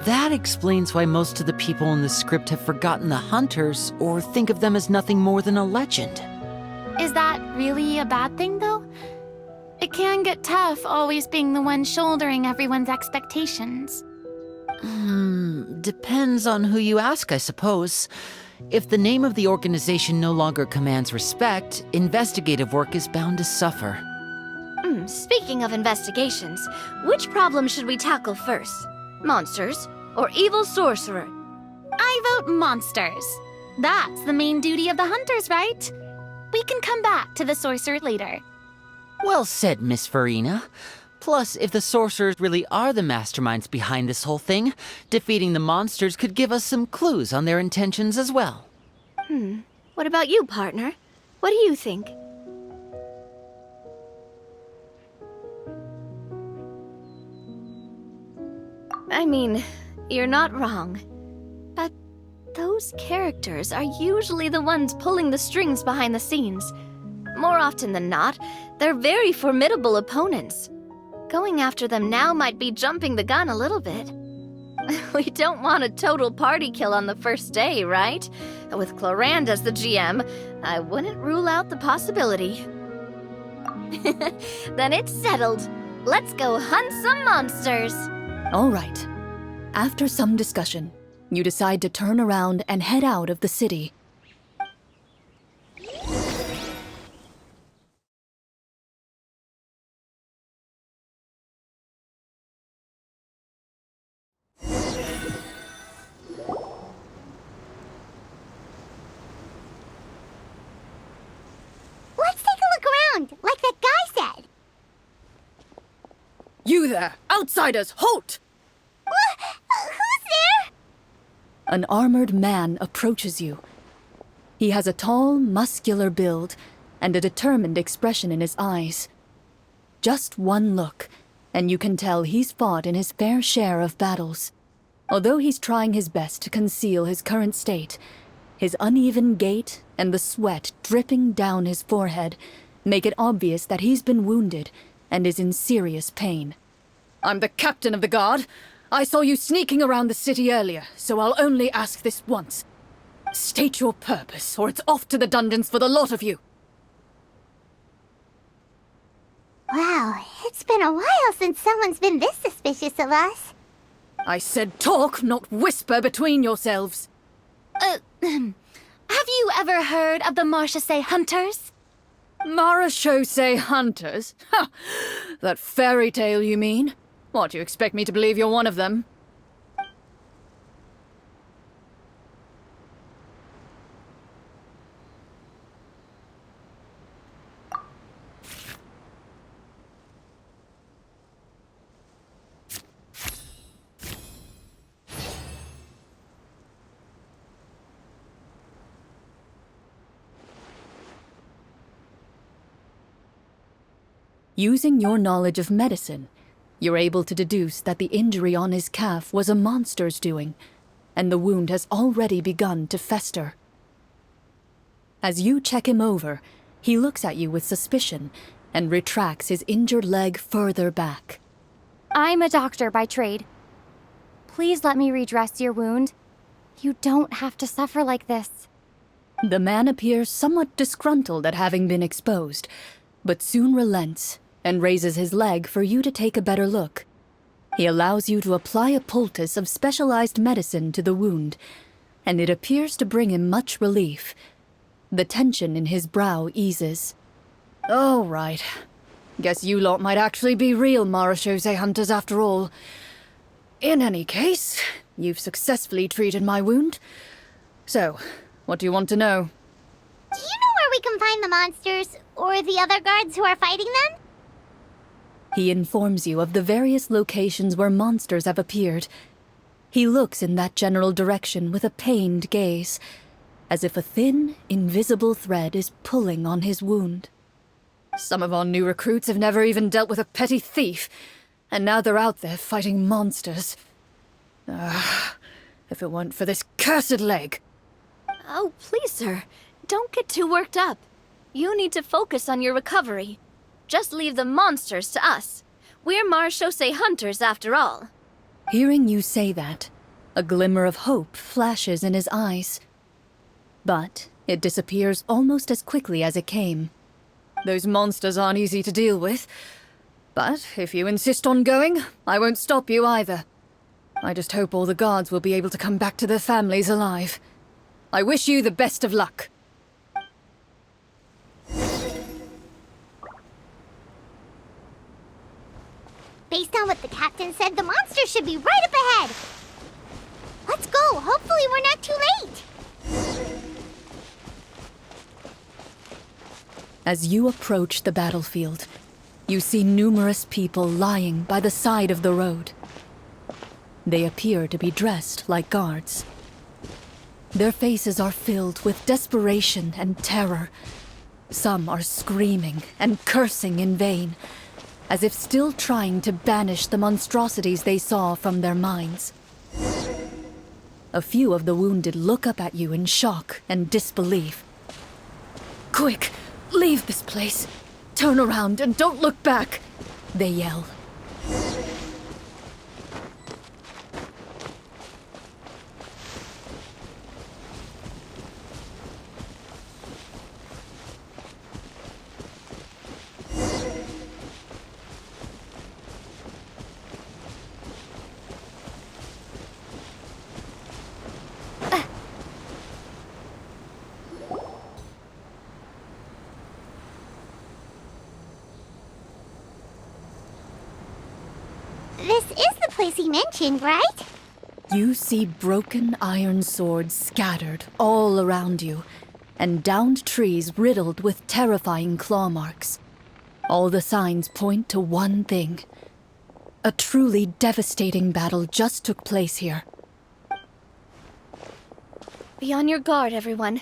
That explains why most of the people in the script have forgotten the hunters or think of them as nothing more than a legend. Is that really a bad thing, though? It can get tough always being the one shouldering everyone's expectations. Depends on who you ask, I suppose. If the name of the organization no longer commands respect, investigative work is bound to suffer. Speaking of investigations, which problem should we tackle first? Monsters or evil sorcerer? I vote monsters. That's the main duty of the hunters, right? We can come back to the sorcerer later. Well said, Miss Farina. Plus, if the sorcerers really are the masterminds behind this whole thing, defeating the monsters could give us some clues on their intentions as well. What about you, partner? What do you think? I mean, you're not wrong. But those characters are usually the ones pulling the strings behind the scenes. More often than not, they're very formidable opponents. Going after them now might be jumping the gun a little bit. We don't want a total party kill on the first day, right? With Clorinde as the GM, I wouldn't rule out the possibility. Then it's settled. Let's go hunt some monsters. All right. After some discussion, you decide to turn around and head out of the city. Let's take a look around, like that guy said. You there! Outsiders, halt! Who's there? An armored man approaches you. He has a tall, muscular build and a determined expression in his eyes. Just one look, and you can tell he's fought in his fair share of battles. Although he's trying his best to conceal his current state, his uneven gait and the sweat dripping down his forehead make it obvious that he's been wounded and is in serious pain. I'm the captain of the guard. I saw you sneaking around the city earlier, so I'll only ask this once. State your purpose, or it's off to the dungeons for the lot of you. Wow, it's been a while since someone's been this suspicious of us. I said talk, not whisper between yourselves. Have you ever heard of the Marchese Hunters? Marachose hunters? Ha! That fairy tale, you mean? What, you expect me to believe you're one of them? Using your knowledge of medicine, you're able to deduce that the injury on his calf was a monster's doing, and the wound has already begun to fester. As you check him over, he looks at you with suspicion and retracts his injured leg further back. I'm a doctor by trade. Please let me redress your wound. You don't have to suffer like this. The man appears somewhat disgruntled at having been exposed, but soon relents and raises his leg for you to take a better look. He allows you to apply a poultice of specialized medicine to the wound, and it appears to bring him much relief. The tension in his brow eases. Oh, right. Guess you lot might actually be real Marachose hunters after all. In any case, you've successfully treated my wound. So, what do you want to know? Do you know where we can find the monsters, or the other guards who are fighting them? He informs you of the various locations where monsters have appeared. He looks in that general direction with a pained gaze, as if a thin, invisible thread is pulling on his wound. Some of our new recruits have never even dealt with a petty thief, and now they're out there fighting monsters. If it weren't for this cursed leg. Oh, please, sir. Don't get too worked up. You need to focus on your recovery. Just leave the monsters to us. We're Marachose hunters after all. Hearing you say that, a glimmer of hope flashes in his eyes. But it disappears almost as quickly as it came. Those monsters aren't easy to deal with. But if you insist on going, I won't stop you either. I just hope all the guards will be able to come back to their families alive. I wish you the best of luck. Based on what the captain said, the monster should be right up ahead. Let's go. Hopefully we're not too late. As you approach the battlefield, you see numerous people lying by the side of the road. They appear to be dressed like guards. Their faces are filled with desperation and terror. Some are screaming and cursing in vain, as if still trying to banish the monstrosities they saw from their minds. A few of the wounded look up at you in shock and disbelief. Quick, leave this place. Turn around and don't look back, they yell. This is the place he mentioned, right? You see broken iron swords scattered all around you, and downed trees riddled with terrifying claw marks. All the signs point to one thing. A truly devastating battle just took place here. Be on your guard, everyone.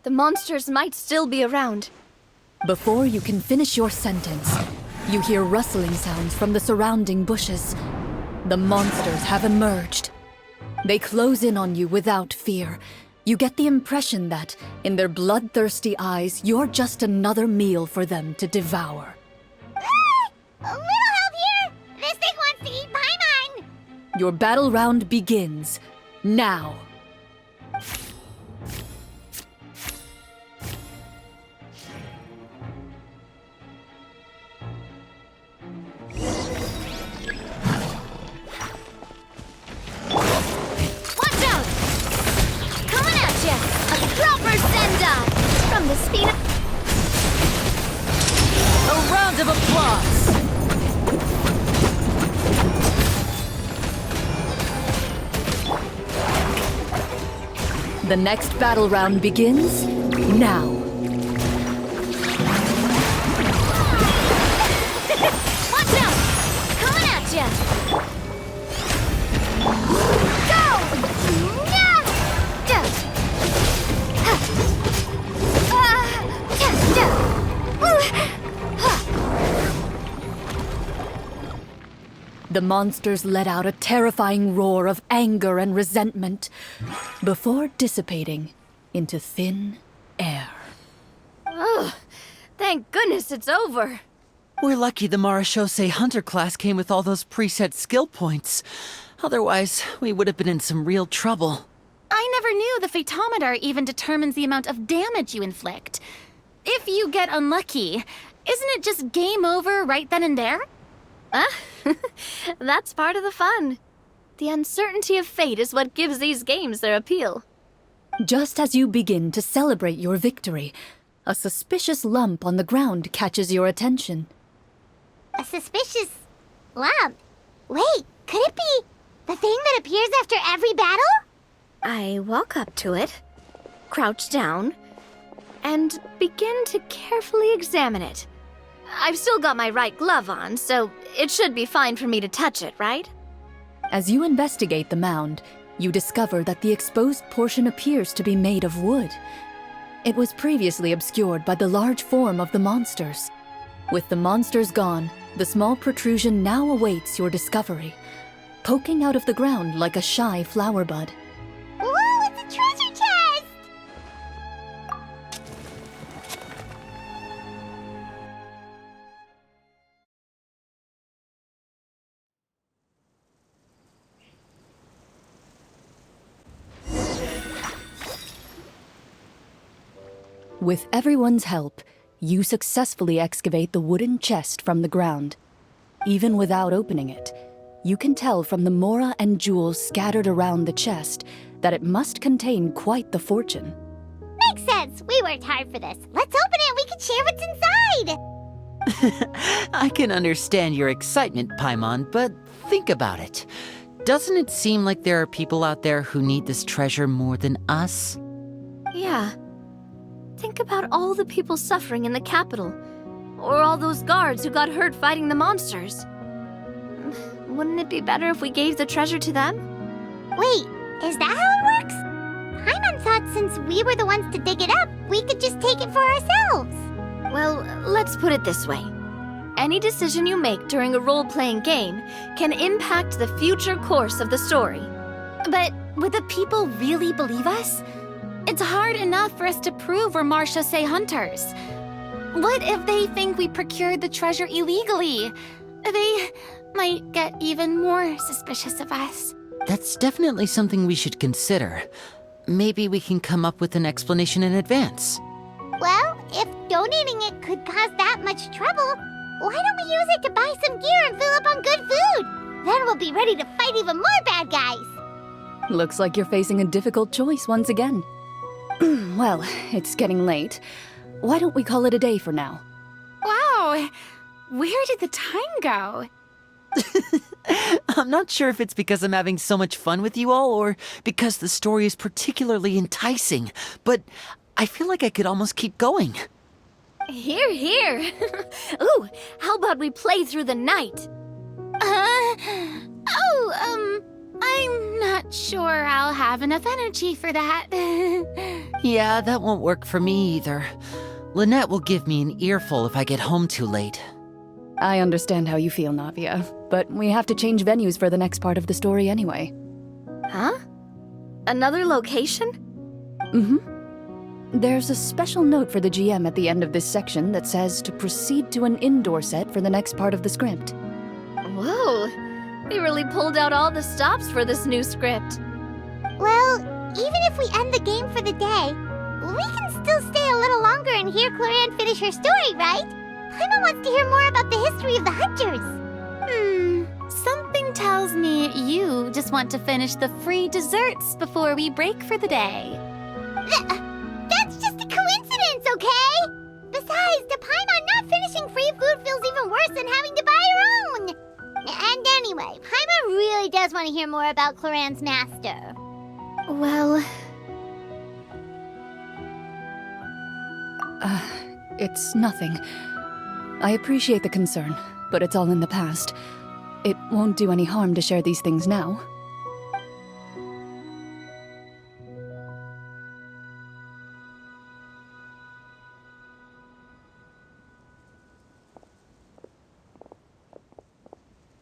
The monsters might still be around. Before you can finish your sentence, you hear rustling sounds from the surrounding bushes. The monsters have emerged. They close in on you without fear. You get the impression that, in their bloodthirsty eyes, you're just another meal for them to devour. A little help here! This thing wants to eat Paimon! Your battle round begins now. Watch out! Coming at ya! A proper send-dive! From the speed of... A round of applause! The next battle round begins now. Watch out! Coming at ya! Go! Yeah! Yeah! The monsters let out a terrifying roar of anger and resentment before dissipating into thin air. Ugh, thank goodness it's over. We're lucky the Marashose Hunter class came with all those preset skill points. Otherwise, we would have been in some real trouble. I never knew the Fatometer even determines the amount of damage you inflict. If you get unlucky, isn't it just game over right then and there? That's part of the fun. The uncertainty of fate is what gives these games their appeal. Just as you begin to celebrate your victory, a suspicious lump on the ground catches your attention. A suspicious lump. Wait, could it be the thing that appears after every battle? I walk up to it, crouch down, and begin to carefully examine it. I've still got my right glove on, so it should be fine for me to touch it, right? As you investigate the mound, you discover that the exposed portion appears to be made of wood. It was previously obscured by the large form of the monsters. With the monsters gone, the small protrusion now awaits your discovery, poking out of the ground like a shy flower bud. Whoa, it's a treasure chest! With everyone's help, you successfully excavate the wooden chest from the ground. Even without opening it, you can tell from the mora and jewels scattered around the chest that it must contain quite the fortune. Makes sense. We worked hard for this. Let's open it and we can share what's inside. I can understand your excitement, Paimon, but think about it. Doesn't it seem like there are people out there who need this treasure more than us? Yeah. Think about all the people suffering in the capital, or all those guards who got hurt fighting the monsters. Wouldn't it be better if we gave the treasure to them? Wait, is that how it works? Paimon thought since we were the ones to dig it up, we could just take it for ourselves. Well, let's put it this way. Any decision you make during a role-playing game can impact the future course of the story. But would the people really believe us? It's hard enough for us to prove we're Marashose hunters. What if they think we procured the treasure illegally? might get even more suspicious of us. That's definitely something we should consider. Maybe we can come up with an explanation in advance. Well, if donating it could cause that much trouble, why don't we use it to buy some gear and fill up on good food? Then we'll be ready to fight even more bad guys. Looks like you're facing a difficult choice once again. Well, it's getting late. Why don't we call it a day for now? Wow, where did the time go? I'm not sure if it's because I'm having so much fun with you all or because the story is particularly enticing, but I feel like I could almost keep going. Here, here. Ooh, how about we play through the night? I'm not sure I'll have enough energy for that. Yeah, that won't work for me either. Lynette will give me an earful if I get home too late. I understand how you feel, Navia, but we have to change venues for the next part of the story anyway. Huh? Another location? There's a special note for the GM at the end of this section that says to proceed to an indoor set for the next part of the script. Whoa, they really pulled out all the stops for this new script. Well, even if we end the game for the day, we can still stay a little longer and hear Clorinde finish her story, right? Paimon wants to hear more about the history of the Hunters. Something tells me you just want to finish the free desserts before we break for the day. That's just a coincidence, okay? Besides, to Paimon, not finishing free food feels even worse than having to buy her own. And anyway, Paimon really does want to hear more about Clorinde's master. Well, It's nothing. I appreciate the concern, but it's all in the past. It won't do any harm to share these things now.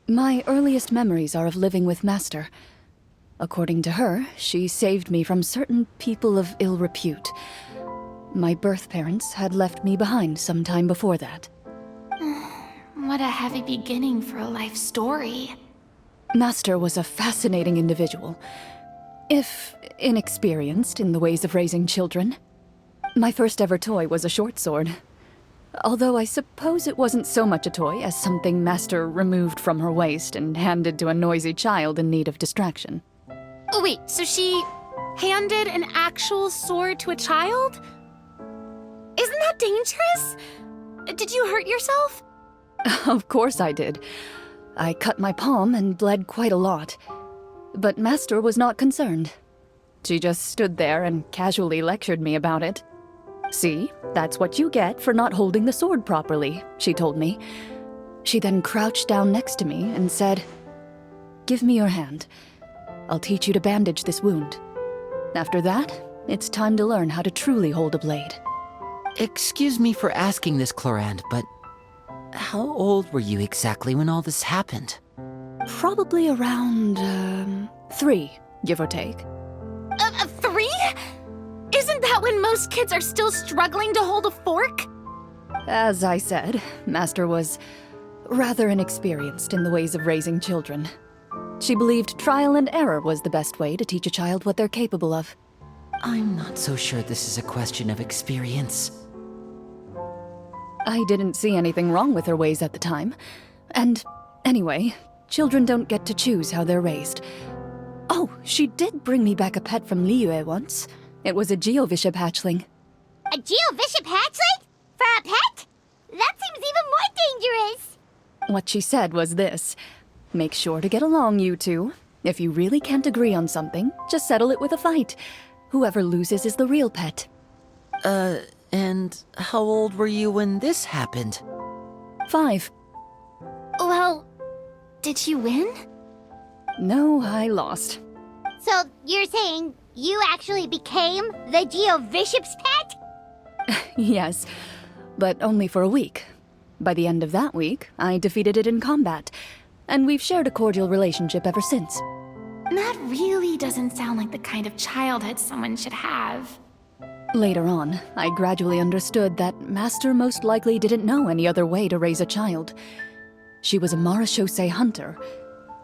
My earliest memories are of living with Master. According to her, she saved me from certain people of ill repute. My birth parents had left me behind some time before that. What a heavy beginning for a life story. Master was a fascinating individual, if inexperienced in the ways of raising children. My first ever toy was a short sword. Although I suppose it wasn't so much a toy as something Master removed from her waist and handed to a noisy child in need of distraction. Oh, wait, so she handed an actual sword to a child? Isn't that dangerous? Did you hurt yourself? Of course I did. I cut my palm and bled quite a lot. But Master was not concerned. She just stood there and casually lectured me about it. See, that's what you get for not holding the sword properly, she told me. She then crouched down next to me and said, "Give me your hand. I'll teach you to bandage this wound. After that, it's time to learn how to truly hold a blade." Excuse me for asking this, Clorinde, but how old were you exactly when all this happened? Probably around, 3, give or take. 3? Isn't that when most kids are still struggling to hold a fork? As I said, Master was rather inexperienced in the ways of raising children. She believed trial and error was the best way to teach a child what they're capable of. I'm not so sure this is a question of experience. I didn't see anything wrong with her ways at the time. And anyway, children don't get to choose how they're raised. Oh, she did bring me back a pet from Liyue once. It was a Geovishap hatchling. A Geovishap hatchling? For a pet? That seems even more dangerous. What she said was this: make sure to get along, you two. If you really can't agree on something, just settle it with a fight. Whoever loses is the real pet. And how old were you when this happened? 5. Well, did you win? No, I lost. So you're saying you actually became the Geovishap's pet? Yes, but only for a week. By the end of that week, I defeated it in combat, and we've shared a cordial relationship ever since. That really doesn't sound like the kind of childhood someone should have. Later on, I gradually understood that Master most likely didn't know any other way to raise a child. She was a marechaussee hunter,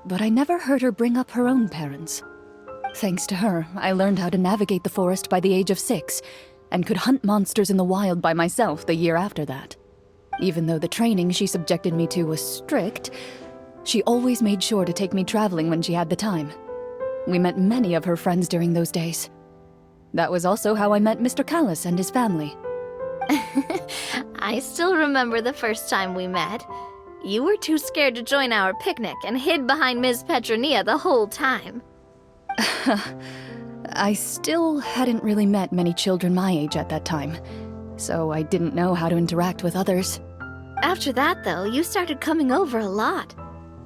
but I never heard her bring up her own parents. Thanks to her, I learned how to navigate the forest by the age of 6, and could hunt monsters in the wild by myself the year after that. Even though the training she subjected me to was strict, she always made sure to take me traveling when she had the time. We met many of her friends during those days. That was also how I met Mr. Callis and his family. I still remember the first time we met. You were too scared to join our picnic and hid behind Ms. Petronia the whole time. I still hadn't really met many children my age at that time, so I didn't know how to interact with others. After that, though, you started coming over a lot.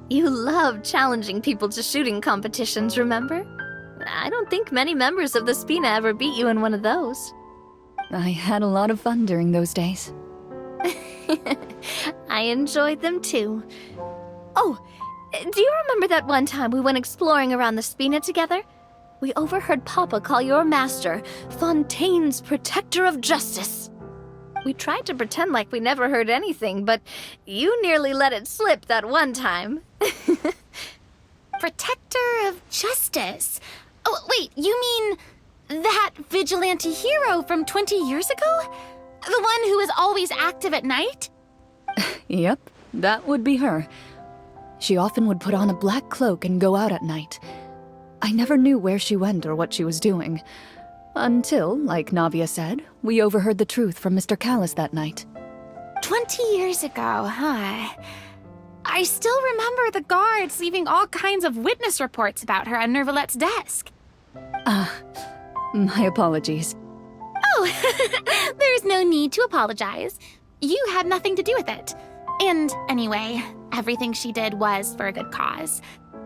You loved challenging people to shooting competitions, remember? I don't think many members of the Spina ever beat you in one of those. I had a lot of fun during those days. I enjoyed them too. Oh, do you remember that one time we went exploring around the Spina together? We overheard Papa call your master Fontaine's Protector of Justice. We tried to pretend like we never heard anything, but you nearly let it slip that one time. Protector of Justice? Oh, wait, you mean that vigilante hero from 20 years ago? The one who is always active at night? Yep, that would be her. She often would put on a black cloak and go out at night. I never knew where she went or what she was doing. Until, like Navia said, we overheard the truth from Mr. Callis that night. 20 years ago, huh? I still remember the guards leaving all kinds of witness reports about her on Nervalette's desk. My apologies. Oh, there's no need to apologize. You had nothing to do with it. And anyway, everything she did was for a good cause.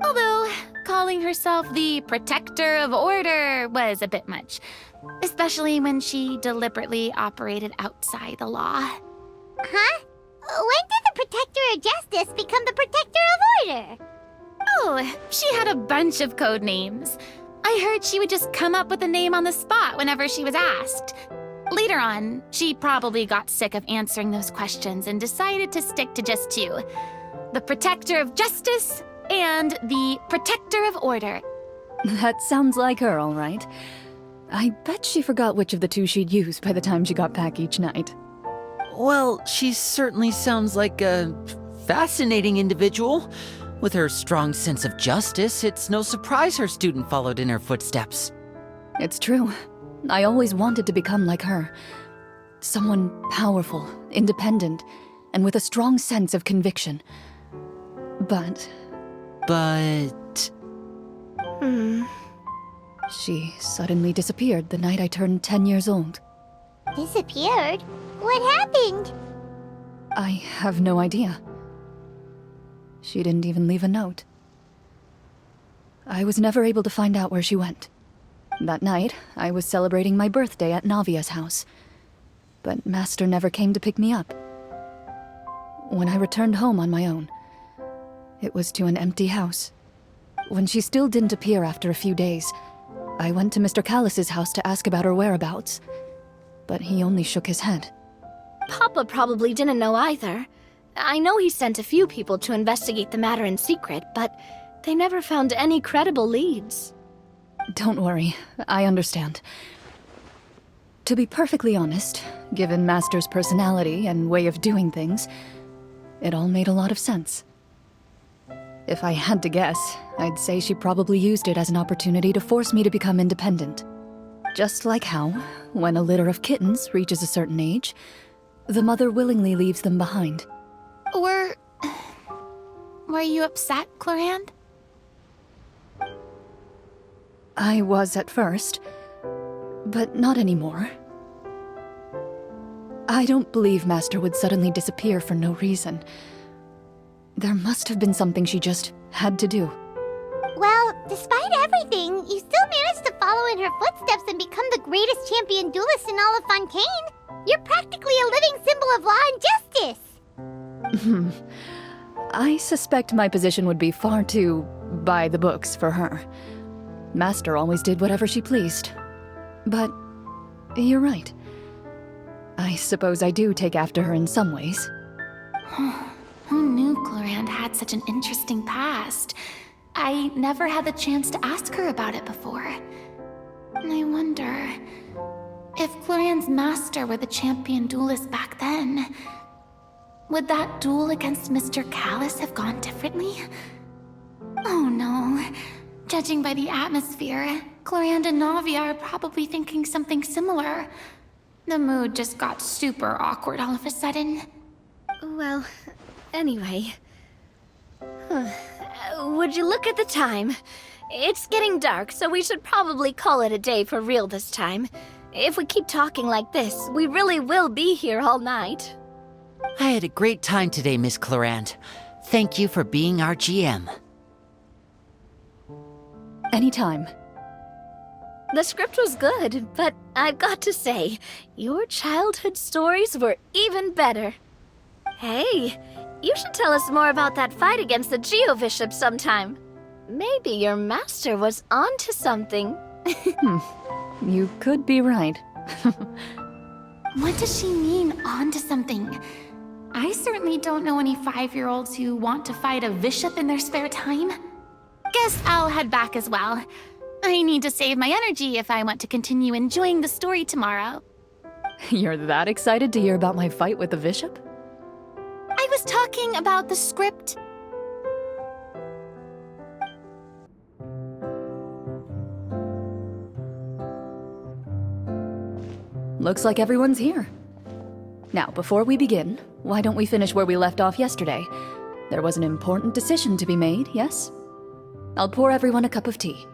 Although, calling herself the Protector of Order was a bit much. Especially when she deliberately operated outside the law. Huh? When did the Protector of Justice become the Protector of Order? Oh, she had a bunch of code names. I heard she would just come up with a name on the spot whenever she was asked. Later on, she probably got sick of answering those questions and decided to stick to just 2. The Protector of Justice and the Protector of Order. That sounds like her, all right. I bet she forgot which of the 2 she'd use by the time she got back each night. Well, she certainly sounds like a fascinating individual. With her strong sense of justice, it's no surprise her student followed in her footsteps. It's true. I always wanted to become like her. Someone powerful, independent, and with a strong sense of conviction. But she suddenly disappeared the night I turned 10 years old. Disappeared? What happened? I have no idea. She didn't even leave a note. I was never able to find out where she went. That night, I was celebrating my birthday at Navia's house, but Master never came to pick me up. When I returned home on my own, it was to an empty house. When she still didn't appear after a few days, I went to Mr. Callis's house to ask about her whereabouts, but he only shook his head. Papa probably didn't know either. I know he sent a few people to investigate the matter in secret, but they never found any credible leads. Don't worry, I understand. To be perfectly honest, given Master's personality and way of doing things, it all made a lot of sense. If I had to guess, I'd say she probably used it as an opportunity to force me to become independent. Just like how, when a litter of kittens reaches a certain age, the mother willingly leaves them behind. Were you upset, Clorinde? I was at first, but not anymore. I don't believe Master would suddenly disappear for no reason. There must have been something she just had to do. Well, despite everything, you still managed to follow in her footsteps and become the greatest champion duelist in all of Fontaine. You're practically a living symbol of law and justice. I suspect my position would be far too by the books for her. Master always did whatever she pleased. But you're right. I suppose I do take after her in some ways. Who knew Clorinde had such an interesting past? I never had the chance to ask her about it before. And I wonder, if Clorinde's master were the champion duelist back then, would that duel against Mr. Callus have gone differently? Oh no. Judging by the atmosphere, Clorinde and Navia are probably thinking something similar. The mood just got super awkward all of a sudden. Well, anyway. Would you look at the time? It's getting dark, so we should probably call it a day for real this time. If we keep talking like this, we really will be here all night. I had a great time today, Miss Clorinde. Thank you for being our GM. Anytime. The script was good, but I've got to say, your childhood stories were even better. Hey, you should tell us more about that fight against the Geo-Bishop sometime. Maybe your master was onto something. You could be right. What does she mean, onto something? I certainly don't know any 5-year-olds who want to fight a bishop in their spare time. Guess I'll head back as well. I need to save my energy if I want to continue enjoying the story tomorrow. You're that excited to hear about my fight with the bishop? I was talking about the script. Looks like everyone's here. Now, before we begin, why don't we finish where we left off yesterday? There was an important decision to be made, yes? I'll pour everyone a cup of tea.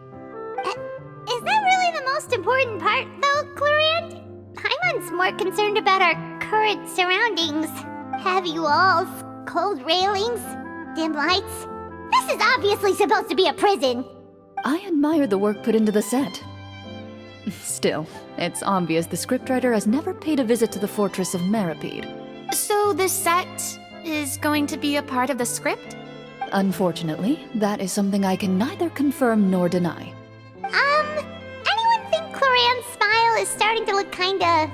Is that really the most important part, though, Clorinde? Paimon's more concerned about our current surroundings. Heavy walls, cold railings, dim lights. This is obviously supposed to be a prison. I admire the work put into the set. Still, it's obvious the scriptwriter has never paid a visit to the fortress of Maripede. So this set is going to be a part of the script? Unfortunately, that is something I can neither confirm nor deny. Anyone think Clorinde's smile is starting to look kinda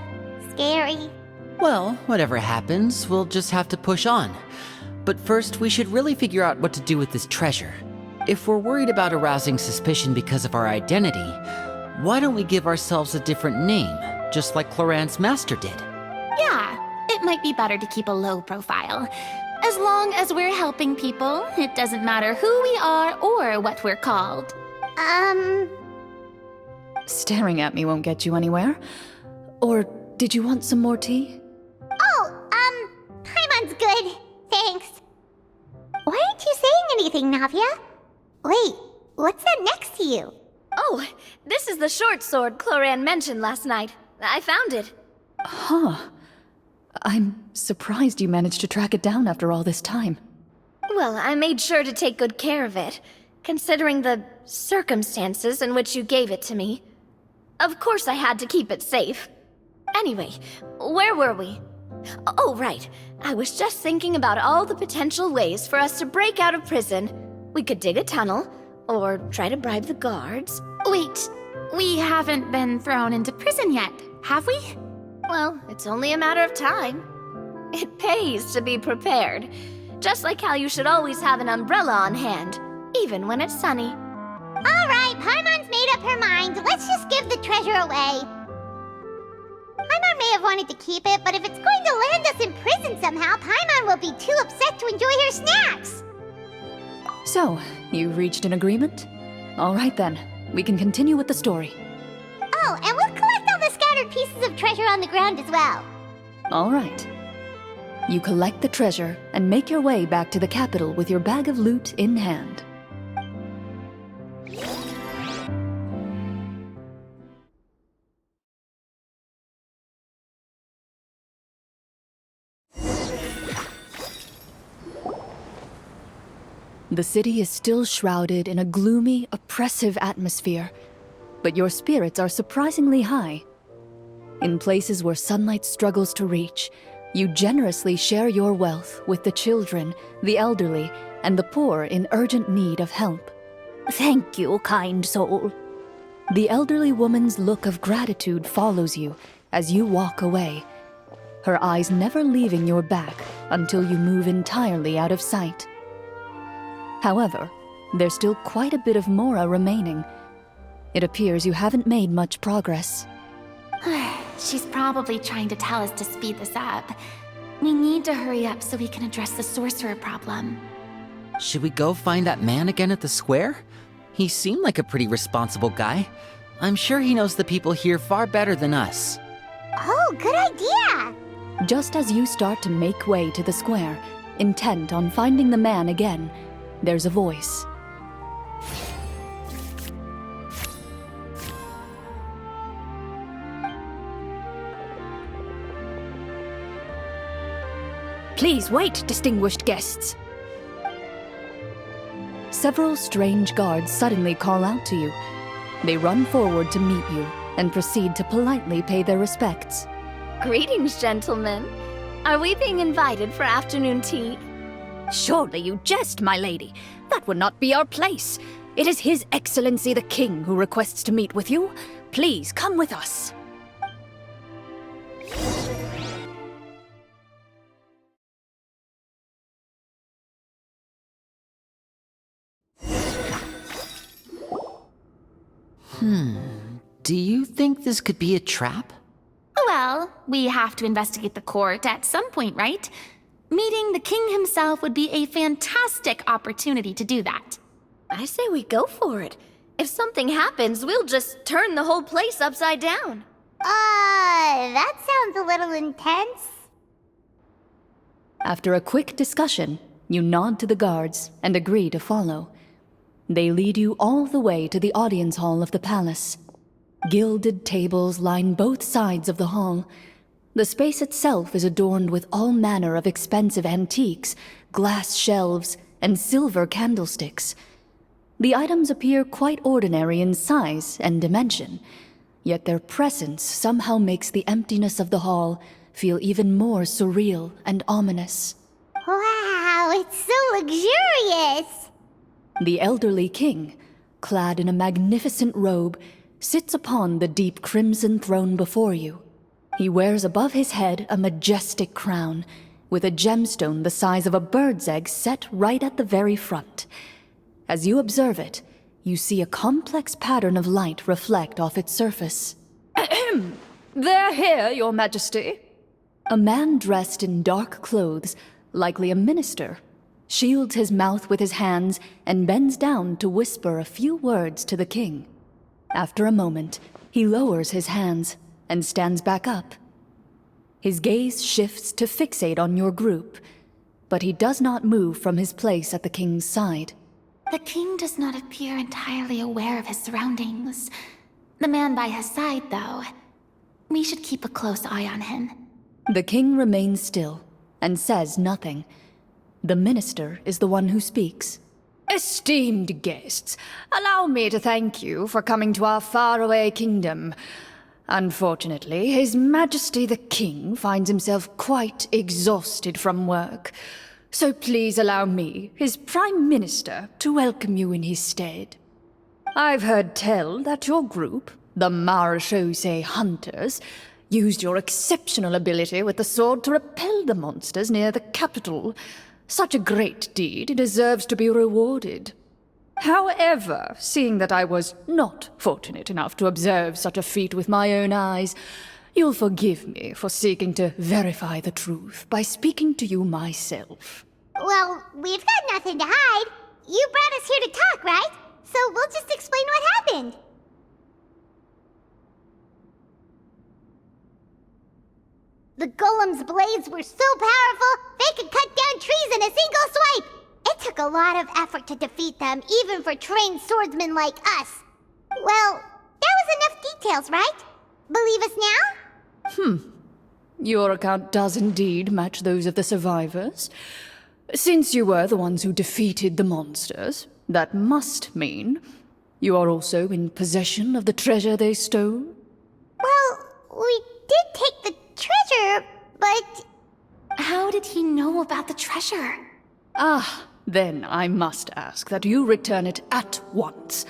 scary? Well, whatever happens, we'll just have to push on. But first, we should really figure out what to do with this treasure. If we're worried about arousing suspicion because of our identity, why don't we give ourselves a different name, just like Clorinde's master did? Yeah, it might be better to keep a low profile. As long as we're helping people, it doesn't matter who we are or what we're called. Staring at me won't get you anywhere. Or did you want some more tea? Paimon's good. Thanks. Why aren't you saying anything, Navia? Wait, what's that next to you? Oh, this is the short sword Clorinde mentioned last night. I found it. Huh. I'm surprised you managed to track it down after all this time. Well, I made sure to take good care of it, considering the circumstances in which you gave it to me. Of course I had to keep it safe. Anyway, where were we? Oh, right. I was just thinking about all the potential ways for us to break out of prison. We could dig a tunnel, or try to bribe the guards. Wait, we haven't been thrown into prison yet, have we? Well, it's only a matter of time. It pays to be prepared. Just like how you should always have an umbrella on hand, even when it's sunny. Alright, Paimon's made up her mind. Let's just give the treasure away. Paimon may have wanted to keep it, but if it's going to land us in prison somehow, Paimon will be too upset to enjoy her snacks. So, you reached an agreement? All right then, we can continue with the story. Oh, and we'll collect all the scattered pieces of treasure on the ground as well. All right. You collect the treasure and make your way back to the capital with your bag of loot in hand. The city is still shrouded in a gloomy, oppressive atmosphere, but your spirits are surprisingly high. In places where sunlight struggles to reach, you generously share your wealth with the children, the elderly, and the poor in urgent need of help. Thank you, kind soul. The elderly woman's look of gratitude follows you as you walk away, her eyes never leaving your back until you move entirely out of sight. However, there's still quite a bit of Mora remaining. It appears you haven't made much progress. She's probably trying to tell us to speed this up. We need to hurry up so we can address the sorcerer problem. Should we go find that man again at the square? He seemed like a pretty responsible guy. I'm sure he knows the people here far better than us. Oh, good idea! Just as you start to make way to the square, intent on finding the man again, there's a voice. Please wait, distinguished guests. Several strange guards suddenly call out to you. They run forward to meet you and proceed to politely pay their respects. Greetings, gentlemen. Are we being invited for afternoon tea? Surely you jest, my lady. That would not be our place. It is His Excellency the King who requests to meet with you. Please come with us. Do you think this could be a trap? Well, we have to investigate the court at some point, right? Meeting the king himself would be a fantastic opportunity to do that. I say we go for it. If something happens, we'll just turn the whole place upside down. That sounds a little intense. After a quick discussion, you nod to the guards and agree to follow. They lead you all the way to the audience hall of the palace. Gilded tables line both sides of the hall. The space itself is adorned with all manner of expensive antiques, glass shelves, and silver candlesticks. The items appear quite ordinary in size and dimension, yet their presence somehow makes the emptiness of the hall feel even more surreal and ominous. Wow, it's so luxurious! The elderly king, clad in a magnificent robe, sits upon the deep crimson throne before you. He wears above his head a majestic crown, with a gemstone the size of a bird's egg set right at the very front. As you observe it, you see a complex pattern of light reflect off its surface. Ahem! They're here, Your Majesty. A man dressed in dark clothes, likely a minister, shields his mouth with his hands and bends down to whisper a few words to the king. After a moment, he lowers his hands and stands back up. His gaze shifts to fixate on your group, but he does not move from his place at the king's side. The king does not appear entirely aware of his surroundings. The man by his side, though, we should keep a close eye on him. The king remains still and says nothing. The minister is the one who speaks. Esteemed guests, allow me to thank you for coming to our faraway kingdom. Unfortunately, His Majesty the King finds himself quite exhausted from work. So please allow me, his Prime Minister, to welcome you in his stead. I've heard tell that your group, the Marechaussee Hunters, used your exceptional ability with the sword to repel the monsters near the capital. Such a great deed deserves to be rewarded. However, seeing that I was not fortunate enough to observe such a feat with my own eyes, you'll forgive me for seeking to verify the truth by speaking to you myself. Well, we've got nothing to hide. You brought us here to talk, right? So we'll just explain what happened. The golem's blades were so powerful, they could cut down trees in a single swipe! It took a lot of effort to defeat them, even for trained swordsmen like us. Well, that was enough details, right? Believe us now? Your account does indeed match those of the survivors. Since you were the ones who defeated the monsters, that must mean you are also in possession of the treasure they stole? Well, we did take the treasure, but... How did he know about the treasure? Then I must ask that you return it at once.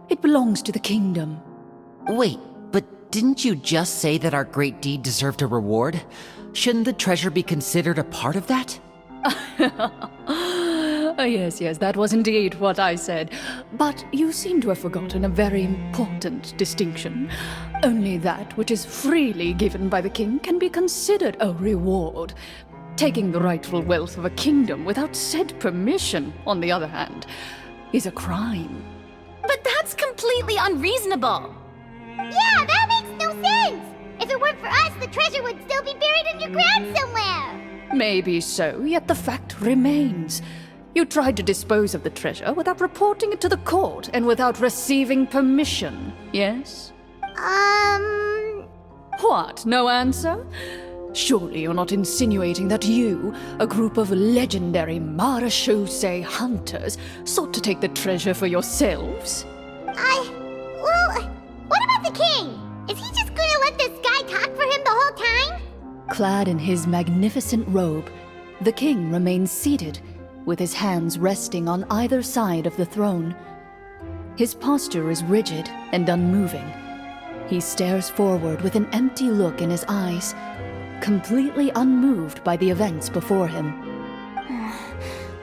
It belongs to the kingdom. Wait, but didn't you just say that our great deed deserved a reward? Shouldn't the treasure be considered a part of that? Yes, that was indeed what I said. But you seem to have forgotten a very important distinction. Only that which is freely given by the king can be considered a reward. Taking the rightful wealth of a kingdom without said permission, on the other hand, is a crime. But that's completely unreasonable. Yeah, that makes no sense! If it weren't for us, the treasure would still be buried underground somewhere! Maybe so, yet the fact remains. You tried to dispose of the treasure without reporting it to the court and without receiving permission, yes? What, no answer? Surely you're not insinuating that you, a group of legendary marechaussee hunters, sought to take the treasure for yourselves? Well, what about the king? Is he just gonna let this guy talk for him the whole time? Clad in his magnificent robe, the king remains seated, with his hands resting on either side of the throne. His posture is rigid and unmoving. He stares forward with an empty look in his eyes, completely unmoved by the events before him.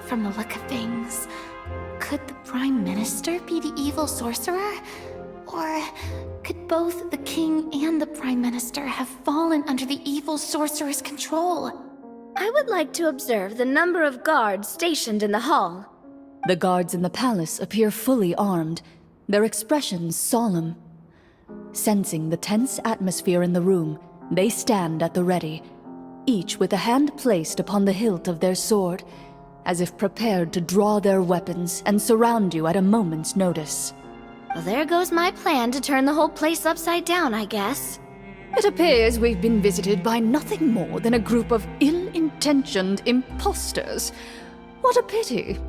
From the look of things, could the Prime Minister be the evil sorcerer? Or could both the King and the Prime Minister have fallen under the evil sorcerer's control? I would like to observe the number of guards stationed in the hall. The guards in the palace appear fully armed, their expressions solemn. Sensing the tense atmosphere in the room, they stand at the ready, each with a hand placed upon the hilt of their sword, as if prepared to draw their weapons and surround you at a moment's notice. Well, there goes my plan to turn the whole place upside down, I guess. It appears we've been visited by nothing more than a group of ill-intentioned imposters. What a pity.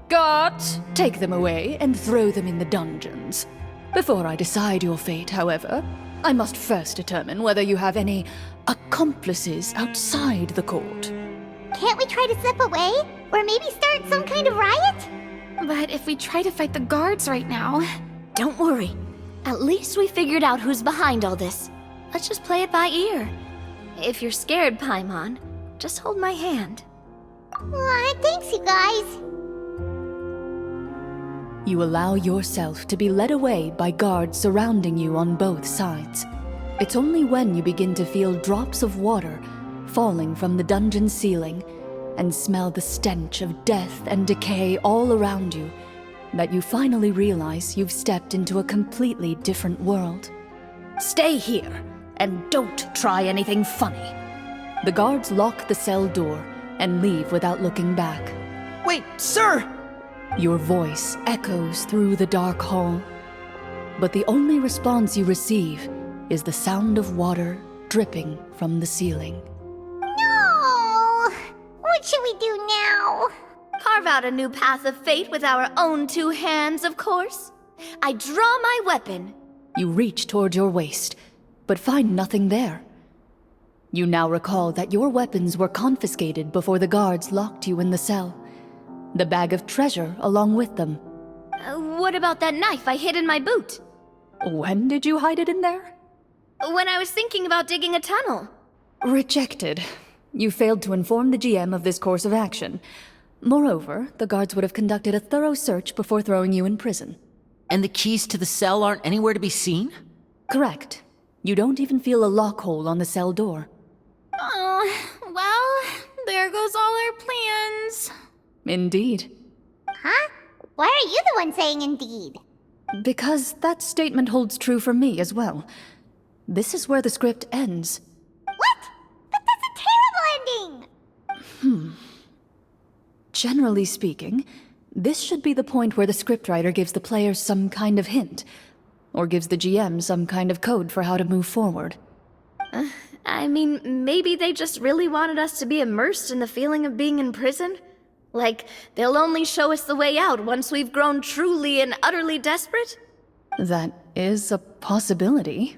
Guards, take them away and throw them in the dungeons. Before I decide your fate, however, I must first determine whether you have any accomplices outside the court. Can't we try to slip away? Or maybe start some kind of riot? But if we try to fight the guards right now... Don't worry. At least we figured out who's behind all this. Let's just play it by ear. If you're scared, Paimon, just hold my hand. Aw, thanks, you guys. You allow yourself to be led away by guards surrounding you on both sides. It's only when you begin to feel drops of water falling from the dungeon ceiling and smell the stench of death and decay all around you that you finally realize you've stepped into a completely different world. Stay here and don't try anything funny. The guards lock the cell door and leave without looking back. Wait, sir! Your voice echoes through the dark hall, but the only response you receive is the sound of water dripping from the ceiling. No! What should we do now? Carve out a new path of fate with our own two hands, of course. I draw my weapon. You reach toward your waist, but find nothing there. You now recall that your weapons were confiscated before the guards locked you in the cell. The bag of treasure along with them. What about that knife I hid in my boot? When did you hide it in there? When I was thinking about digging a tunnel. Rejected. You failed to inform the GM of this course of action. Moreover, the guards would have conducted a thorough search before throwing you in prison. And the keys to the cell aren't anywhere to be seen? Correct. You don't even feel a lock hole on the cell door. Oh, well, there goes all our plans. Indeed. Huh? Why are you the one saying indeed? Because that statement holds true for me as well. This is where the script ends. What? But that's a terrible ending! Generally speaking, this should be the point where the scriptwriter gives the players some kind of hint, or gives the GM some kind of code for how to move forward. I mean, maybe they just really wanted us to be immersed in the feeling of being in prison? Like, they'll only show us the way out once we've grown truly and utterly desperate? That is a possibility.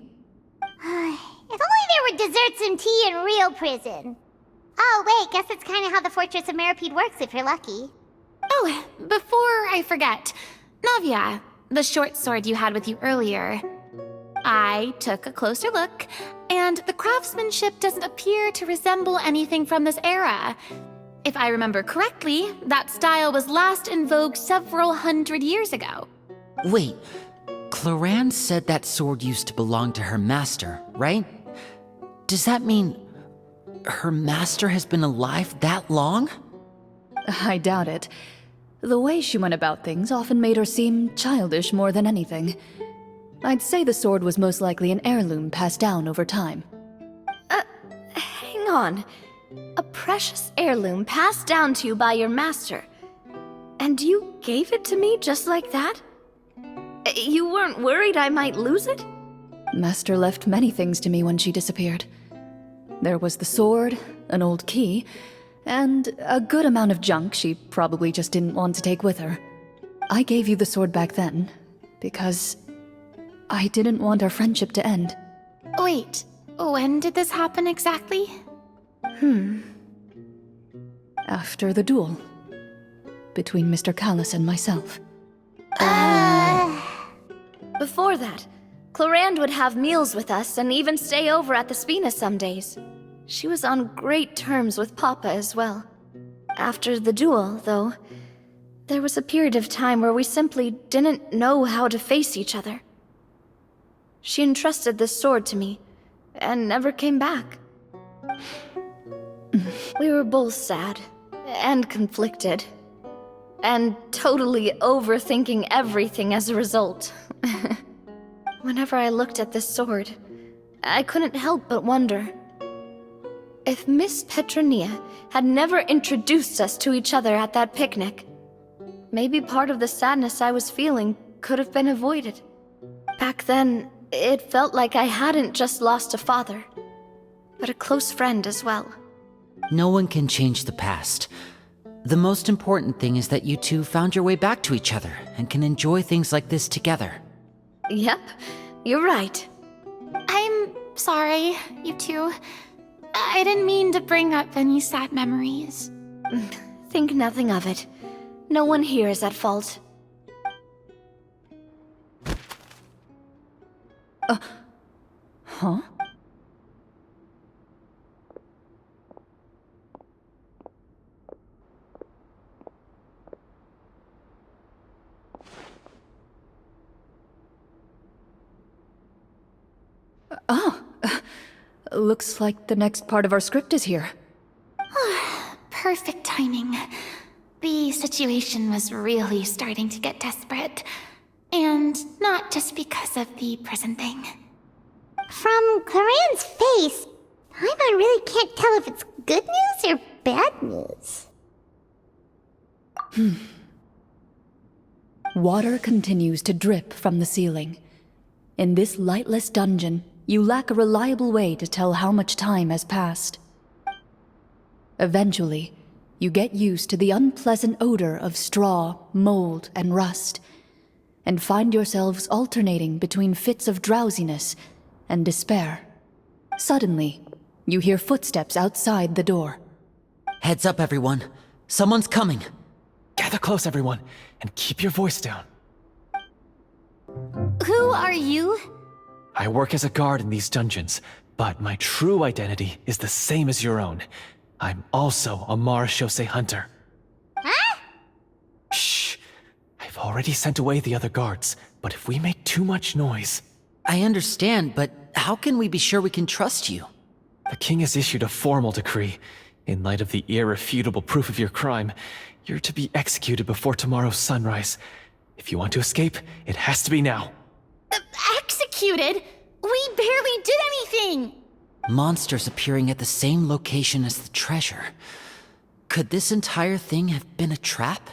If only there were desserts and tea in real prison. Oh, wait, guess that's kind of how the Fortress of Meripede works if you're lucky. Oh, before I forget, Navia, the short sword you had with you earlier. I took a closer look, and the craftsmanship doesn't appear to resemble anything from this era. If I remember correctly, that style was last in vogue several hundred years ago. Wait, Clorinde said that sword used to belong to her master, right? Does that mean her master has been alive that long? I doubt it. The way she went about things often made her seem childish more than anything. I'd say the sword was most likely an heirloom passed down over time. Hang on. A precious heirloom passed down to you by your master. And you gave it to me just like that? You weren't worried I might lose it? Master left many things to me when she disappeared. There was the sword, an old key, and a good amount of junk she probably just didn't want to take with her. I gave you the sword back then, because I didn't want our friendship to end. Wait, when did this happen exactly? After the duel. Between Mr. Callis and myself. Before that, Clorinde would have meals with us and even stay over at the Spina some days. She was on great terms with Papa as well. After the duel, though, there was a period of time where we simply didn't know how to face each other. She entrusted this sword to me, and never came back. We were both sad, and conflicted, and totally overthinking everything as a result. Whenever I looked at this sword, I couldn't help but wonder if Miss Petronia had never introduced us to each other at that picnic. Maybe part of the sadness I was feeling could have been avoided. Back then, it felt like I hadn't just lost a father, but a close friend as well. No one can change the past. The most important thing is that you two found your way back to each other and can enjoy things like this together. Yep, you're right. I'm sorry, you two. I didn't mean to bring up any sad memories. Think nothing of it. No one here is at fault. Huh? Looks like the next part of our script is here. Perfect timing. The situation was really starting to get desperate. And not just because of the prison thing. From Clarenne's face, I really can't tell if it's good news or bad news. Water continues to drip from the ceiling. In this lightless dungeon, you lack a reliable way to tell how much time has passed. Eventually, you get used to the unpleasant odor of straw, mold, and rust, and find yourselves alternating between fits of drowsiness and despair. Suddenly, you hear footsteps outside the door. Heads up, everyone. Someone's coming. Gather close, everyone, and keep your voice down. Who are you? I work as a guard in these dungeons, but my true identity is the same as your own. I'm also a Marechaussee hunter. Huh? Shh! I've already sent away the other guards, but if we make too much noise... I understand, but how can we be sure we can trust you? The king has issued a formal decree. In light of the irrefutable proof of your crime, you're to be executed before tomorrow's sunrise. If you want to escape, it has to be now. Executed? We barely did anything! Monsters appearing at the same location as the treasure. Could this entire thing have been a trap?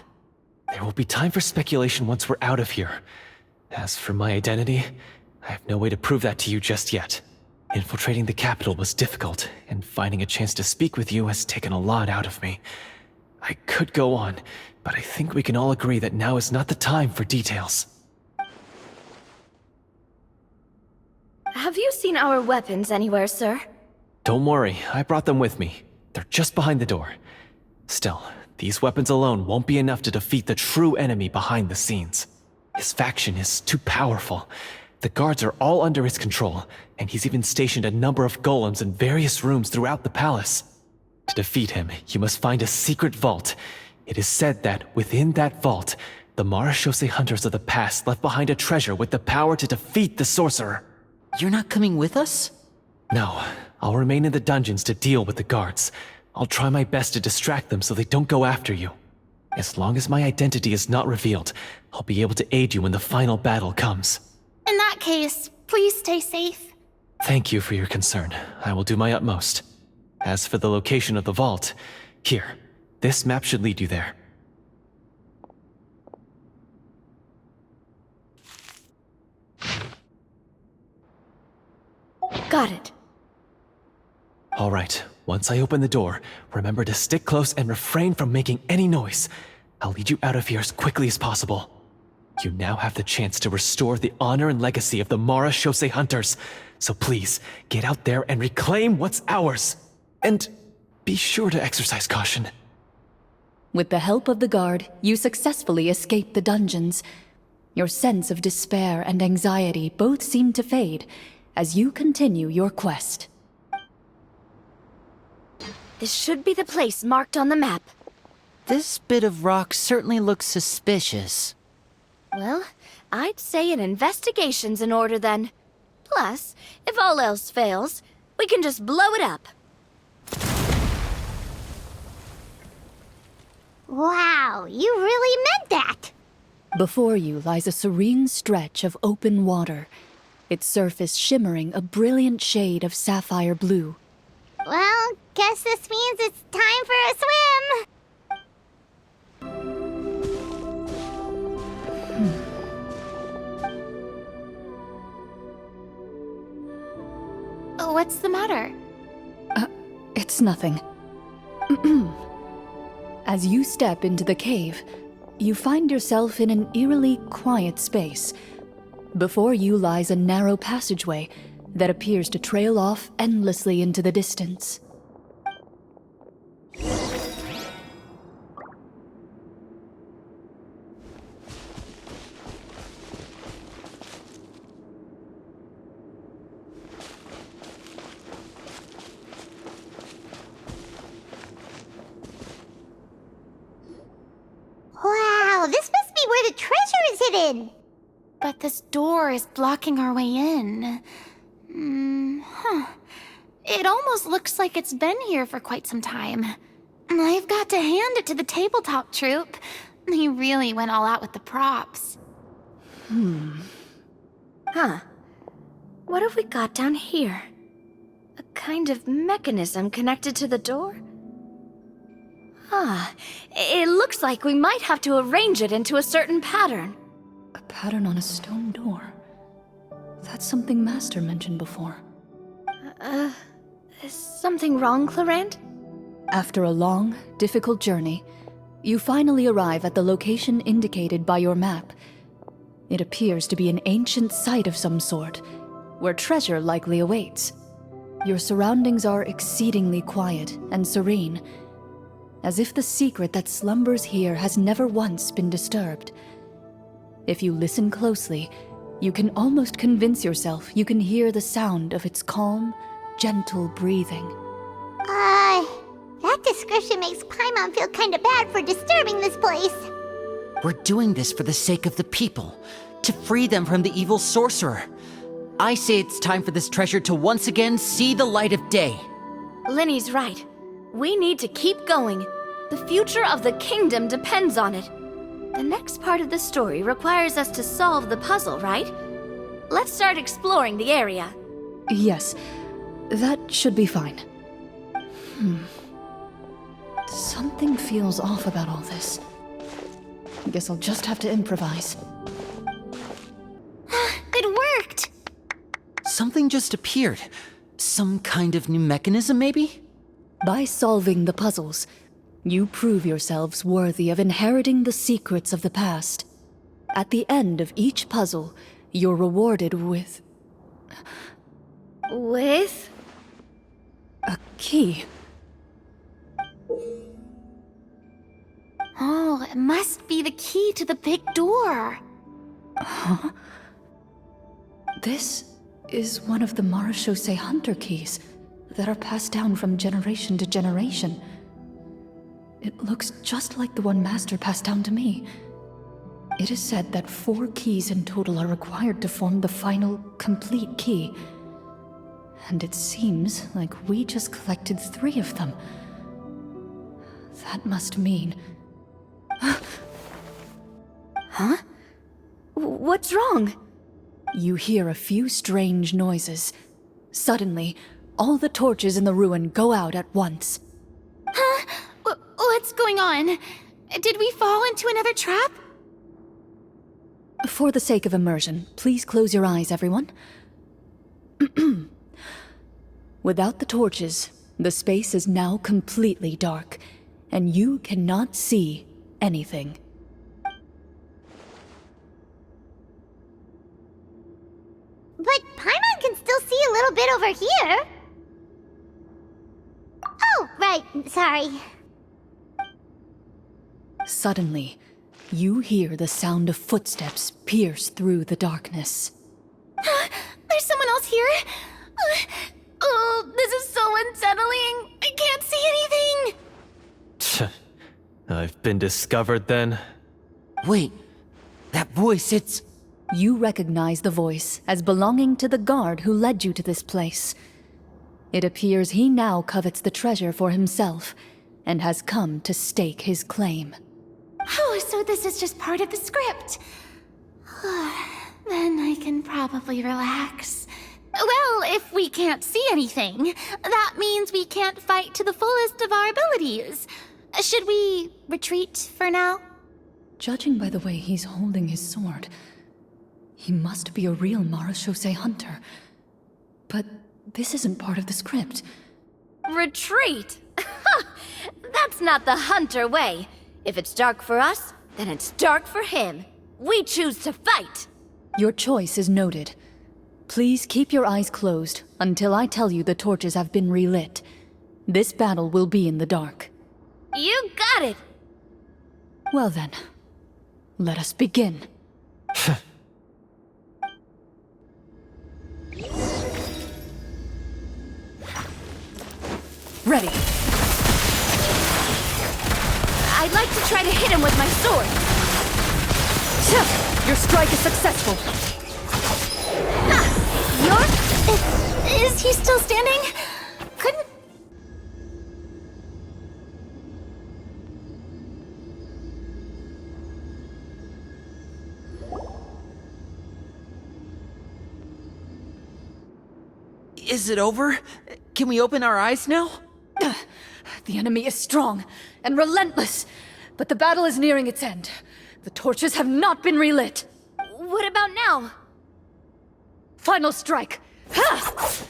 There will be time for speculation once we're out of here. As for my identity, I have no way to prove that to you just yet. Infiltrating the capital was difficult, and finding a chance to speak with you has taken a lot out of me. I could go on, but I think we can all agree that now is not the time for details. Have you seen our weapons anywhere, sir? Don't worry, I brought them with me. They're just behind the door. Still, these weapons alone won't be enough to defeat the true enemy behind the scenes. His faction is too powerful. The guards are all under his control, and he's even stationed a number of golems in various rooms throughout the palace. To defeat him, you must find a secret vault. It is said that within that vault, the Marashose hunters of the past left behind a treasure with the power to defeat the sorcerer. You're not coming with us? No, I'll remain in the dungeons to deal with the guards. I'll try my best to distract them so they don't go after you. As long as my identity is not revealed, I'll be able to aid you when the final battle comes. In that case, please stay safe. Thank you for your concern. I will do my utmost. As for the location of the vault, here, this map should lead you there. Got it. All right, once I open the door, remember to stick close and refrain from making any noise. I'll lead you out of here as quickly as possible. You now have the chance to restore the honor and legacy of the Marashose hunters. So please, get out there and reclaim what's ours. And be sure to exercise caution. With the help of the guard, you successfully escape the dungeons. Your sense of despair and anxiety both seem to fade as you continue your quest. This should be the place marked on the map. This bit of rock certainly looks suspicious. Well, I'd say an investigation's in order then. Plus, if all else fails, we can just blow it up. Wow, you really meant that! Before you lies a serene stretch of open water, its surface shimmering a brilliant shade of sapphire blue. Well, guess this means it's time for a swim! What's the matter? It's nothing. As you step into the cave, you find yourself in an eerily quiet space. Before you lies a narrow passageway that appears to trail off endlessly into the distance. Wow, this must be where the treasure is hidden! But this door is blocking our way in. It almost looks like it's been here for quite some time. I've got to hand it to the tabletop troupe. They really went all out with the props. Huh. What have we got down here? A kind of mechanism connected to the door? Ah, it looks like we might have to arrange it into a certain pattern. A pattern on a stone door. That's something Master mentioned before. Is something wrong, Clorinde? After a long, difficult journey, you finally arrive at the location indicated by your map. It appears to be an ancient site of some sort, where treasure likely awaits. Your surroundings are exceedingly quiet and serene, as if the secret that slumbers here has never once been disturbed. If you listen closely, you can almost convince yourself you can hear the sound of its calm, gentle breathing. That description makes Paimon feel kinda bad for disturbing this place. We're doing this for the sake of the people, to free them from the evil sorcerer. I say it's time for this treasure to once again see the light of day. Linny's right. We need to keep going. The future of the kingdom depends on it. The next part of the story requires us to solve the puzzle, right? Let's start exploring the area. Yes, that should be fine. Something feels off about all this. Guess I'll just have to improvise. It worked! Something just appeared. Some kind of new mechanism, maybe? By solving the puzzles, you prove yourselves worthy of inheriting the secrets of the past. At the end of each puzzle, you're rewarded with With? a key. Oh, it must be the key to the big door. This is one of the Marashose hunter keys. that are passed down from generation to generation. It looks just like the one Master passed down to me. It is said that 4 keys in total are required to form the final, complete key. And it seems like we just collected 3 of them. That must mean... Huh? What's wrong? You hear a few strange noises. Suddenly, all the torches in the ruin go out at once. Huh? What's going on? Did we fall into another trap? For the sake of immersion, please close your eyes, everyone. Without the torches, the space is now completely dark, and you cannot see anything. But Paimon can still see a little bit over here. Oh, right, sorry. Suddenly, you hear the sound of footsteps pierce through the darkness. There's someone else here? Oh, this is so unsettling. I can't see anything. I've been discovered then. Wait, that voice, it's... You recognize the voice as belonging to the guard who led you to this place. It appears he now covets the treasure for himself, and has come to stake his claim. Oh, so this is just part of the script. Then I can probably relax. Well, if we can't see anything, that means we can't fight to the fullest of our abilities. Should we retreat for now? Judging by the way he's holding his sword, he must be a real Marashose hunter. But this isn't part of the script. Retreat? That's not the hunter way. If it's dark for us, then it's dark for him. We choose to fight. Your choice is noted. Please keep your eyes closed until I tell you the torches have been relit. This battle will be in the dark. You got it. Well then, let us begin. Ready. I'd like to try to hit him with my sword. Your strike is successful. Is he still standing? Couldn't... Is it over? Can we open our eyes now? The enemy is strong and relentless, but the battle is nearing its end. The torches have not been relit. What about now? Final strike. Ha!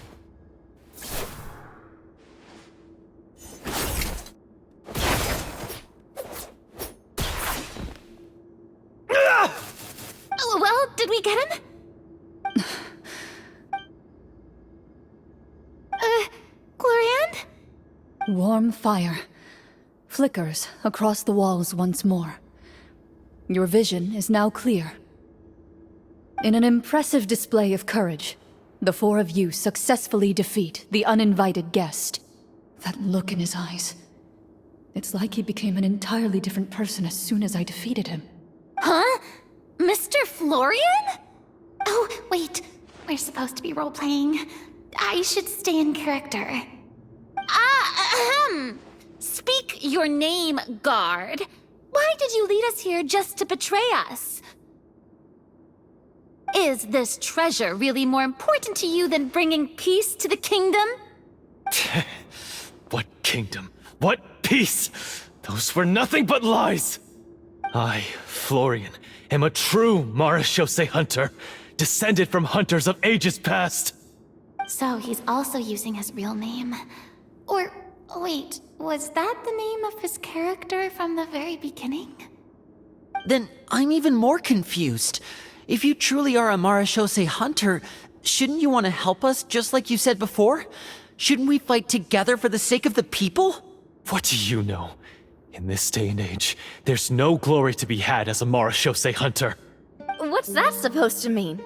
Oh, well, did we get him? Clorinde? Warm fire flickers across the walls once more. Your vision is now clear. In an impressive display of courage, the 4 of you successfully defeat the uninvited guest. That look in his eyes. It's like he became an entirely different person as soon as I defeated him. Huh? Mr. Florian? Oh, wait. We're supposed to be role-playing. I should stay in character. Speak your name, guard. Why did you lead us here just to betray us? Is this treasure really more important to you than bringing peace to the kingdom? What kingdom? What peace? Those were nothing but lies! I, Florian, am a true Marashose hunter, descended from hunters of ages past. So he's also using his real name. Or, wait, was that the name of his character from the very beginning? Then I'm even more confused. If you truly are a Marashose hunter, shouldn't you want to help us just like you said before? Shouldn't we fight together for the sake of the people? What do you know? In this day and age, there's no glory to be had as a Marashose hunter. What's that supposed to mean?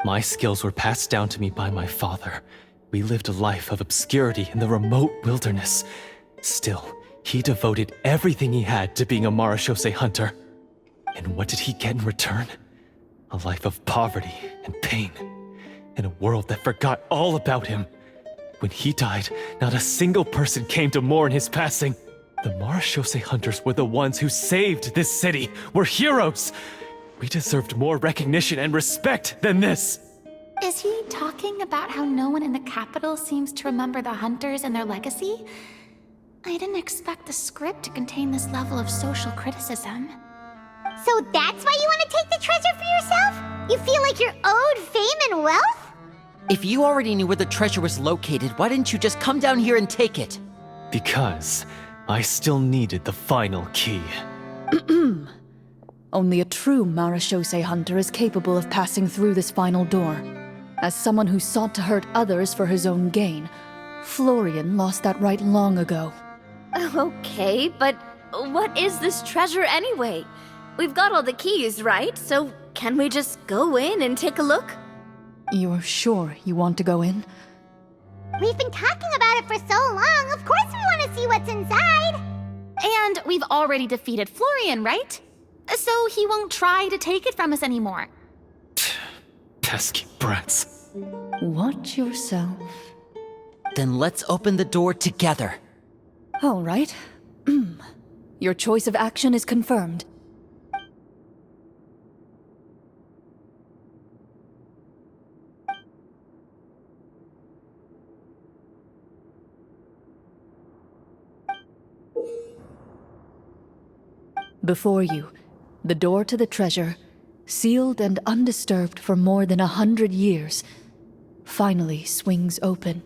My skills were passed down to me by my father, We lived a life of obscurity in the remote wilderness. Still, he devoted everything he had to being a Marashose hunter. And what did he get in return? A life of poverty and pain. In a world that forgot all about him. When he died, not a single person came to mourn his passing. The Marashose hunters were the ones who saved this city. We're heroes! We deserved more recognition and respect than this! Is he talking about how no one in the capital seems to remember the hunters and their legacy? I didn't expect the script to contain this level of social criticism. So that's why you want to take the treasure for yourself? You feel like you're owed fame and wealth? If you already knew where the treasure was located, why didn't you just come down here and take it? Because I still needed the final key. Only a true Marashose hunter is capable of passing through this final door. As someone who sought to hurt others for his own gain, Florian lost that right long ago. Okay, but what is this treasure anyway? We've got all the keys, right? So can we just go in and take a look? You're sure you want to go in? We've been talking about it for so long, of course we want to see what's inside! And we've already defeated Florian, right? So he won't try to take it from us anymore. Pesky brats. Watch yourself. Then let's open the door together. All right. Your choice of action is confirmed. Before you, the door to the treasure, sealed and undisturbed for more than 100 years, finally swings open.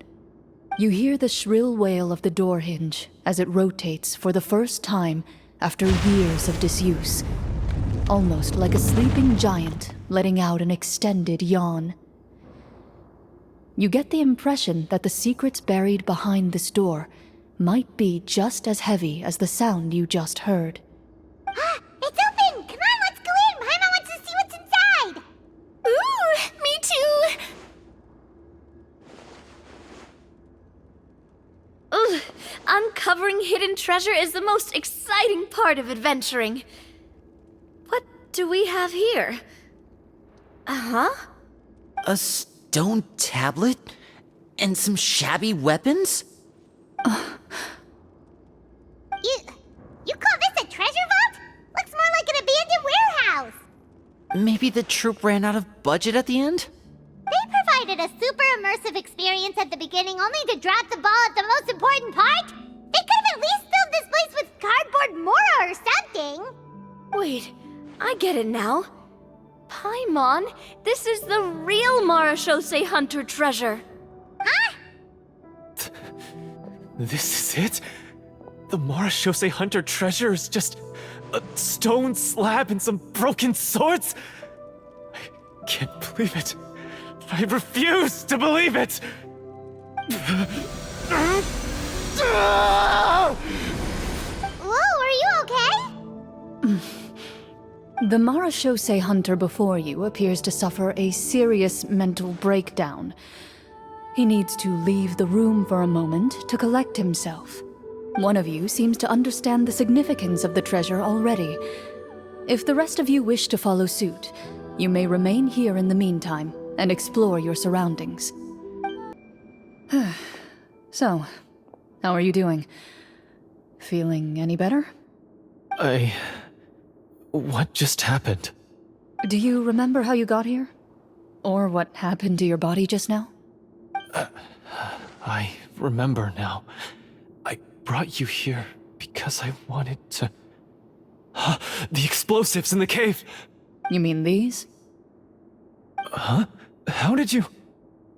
You hear the shrill wail of the door hinge as it rotates for the first time after years of disuse, almost like a sleeping giant letting out an extended yawn. You get the impression that the secrets buried behind this door might be just as heavy as the sound you just heard. It's open! Come on, let's go in! Paimon wants to see what's inside! Ooh, me too! Ugh, uncovering hidden treasure is the most exciting part of adventuring. What do we have here? Uh-huh. A stone tablet? And some shabby weapons? You call this a treasure vault? Looks more like an abandoned warehouse! Maybe the troupe ran out of budget at the end? They provided a super immersive experience at the beginning only to drop the ball at the most important part? They could have at least filled this place with cardboard mora or something! Wait, I get it now. Paimon, this is the real Marashose hunter treasure. Huh? This is it? The Marashose hunter treasure is just a stone slab and some broken swords? I can't believe it. I refuse to believe it! Whoa, are you okay? The Marashose hunter before you appears to suffer a serious mental breakdown. He needs to leave the room for a moment to collect himself. One of you seems to understand the significance of the treasure already. If the rest of you wish to follow suit, you may remain here in the meantime and explore your surroundings. So, how are you doing? Feeling any better? What just happened? Do you remember how you got here? Or what happened to your body just now? I remember now. I brought you here because I wanted to... The explosives in the cave! You mean these? Huh? How did you...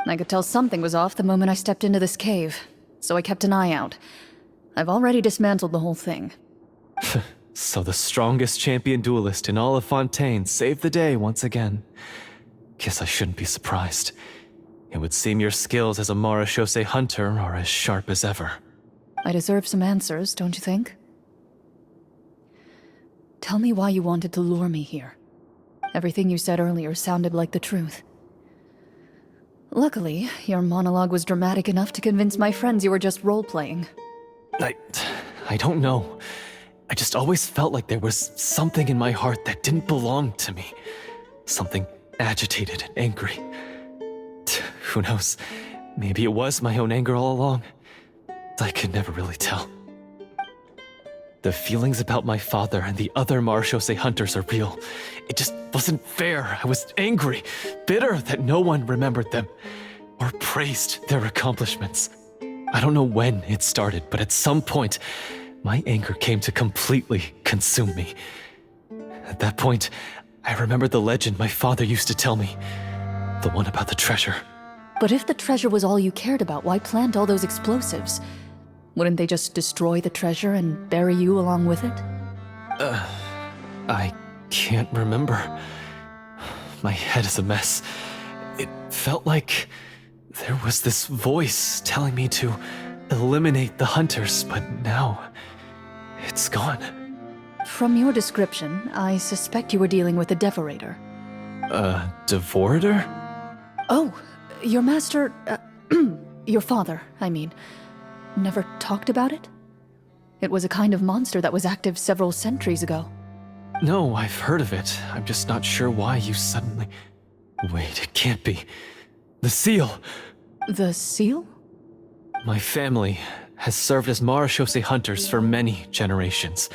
I could tell something was off the moment I stepped into this cave, so I kept an eye out. I've already dismantled the whole thing. So the strongest champion duelist in all of Fontaine saved the day once again. Guess I shouldn't be surprised. It would seem your skills as a Marashose hunter are as sharp as ever. I deserve some answers, don't you think? Tell me why you wanted to lure me here. Everything you said earlier sounded like the truth. Luckily, your monologue was dramatic enough to convince my friends you were just role-playing. I don't know. I just always felt like there was something in my heart that didn't belong to me. Something agitated and angry. Who knows? Maybe it was my own anger all along. I could never really tell. The feelings about my father and the other Marechaussee hunters are real. It just wasn't fair. I was angry, bitter that no one remembered them or praised their accomplishments. I don't know when it started, but at some point, my anger came to completely consume me. At that point, I remembered the legend my father used to tell me. The one about the treasure. But if the treasure was all you cared about, why plant all those explosives? Wouldn't they just destroy the treasure and bury you along with it? I can't remember. My head is a mess. It felt like there was this voice telling me to eliminate the hunters, but now it's gone. From your description, I suspect you were dealing with a Devorator. Devorator? Oh, your master, your father, I mean, never talked about it? It was a kind of monster that was active several centuries ago. No, I've heard of it. I'm just not sure why you suddenly... Wait, it can't be. The seal! The seal? My family has served as Marechaussee hunters for many generations.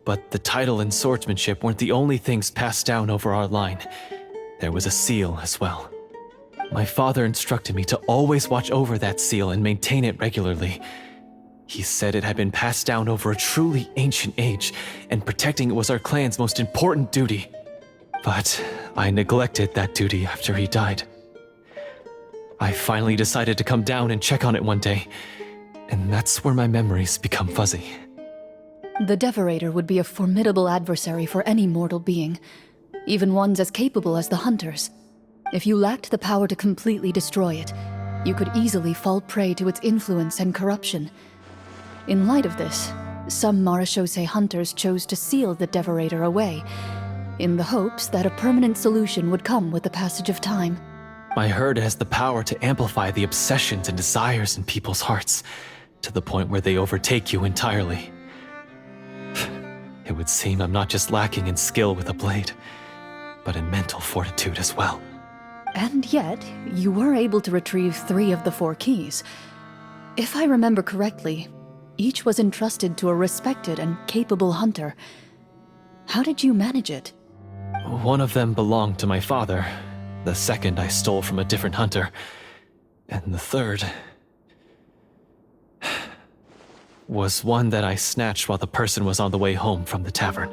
But the title and swordsmanship weren't the only things passed down over our line. There was a seal as well. My father instructed me to always watch over that seal and maintain it regularly. He said it had been passed down over a truly ancient age, and protecting it was our clan's most important duty. But I neglected that duty after he died. I finally decided to come down and check on it one day, and that's where my memories become fuzzy. The Devorator would be a formidable adversary for any mortal being, even ones as capable as the Hunters. If you lacked the power to completely destroy it, you could easily fall prey to its influence and corruption. In light of this, some Marechaussee hunters chose to seal the Devorator away, in the hopes that a permanent solution would come with the passage of time. I heard it has the power to amplify the obsessions and desires in people's hearts, to the point where they overtake you entirely. It would seem I'm not just lacking in skill with a blade, but in mental fortitude as well. And yet, you were able to retrieve 3 of the 4 keys. If I remember correctly, each was entrusted to a respected and capable hunter. How did you manage it? One of them belonged to my father. The second I stole from a different hunter. And the third... was one that I snatched while the person was on the way home from the tavern.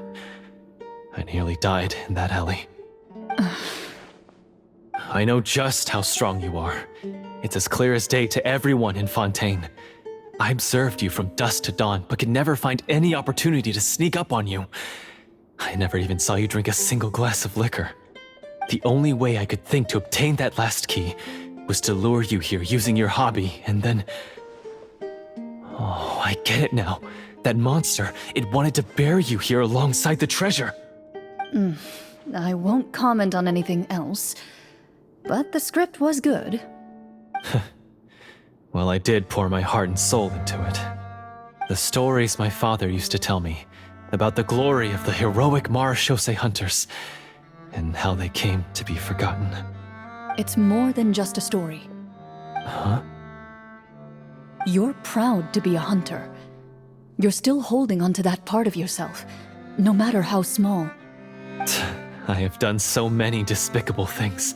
I nearly died in that alley. I know just how strong you are. It's as clear as day to everyone in Fontaine. I observed you from dusk to dawn, but could never find any opportunity to sneak up on you. I never even saw you drink a single glass of liquor. The only way I could think to obtain that last key was to lure you here using your hobby, and then... Oh, I get it now. That monster, it wanted to bury you here alongside the treasure. I won't comment on anything else, but the script was good. Well, I did pour my heart and soul into it. The stories my father used to tell me about the glory of the heroic Marechaussee hunters and how they came to be forgotten. It's more than just a story. Huh? You're proud to be a hunter. You're still holding onto that part of yourself, no matter how small. I have done so many despicable things.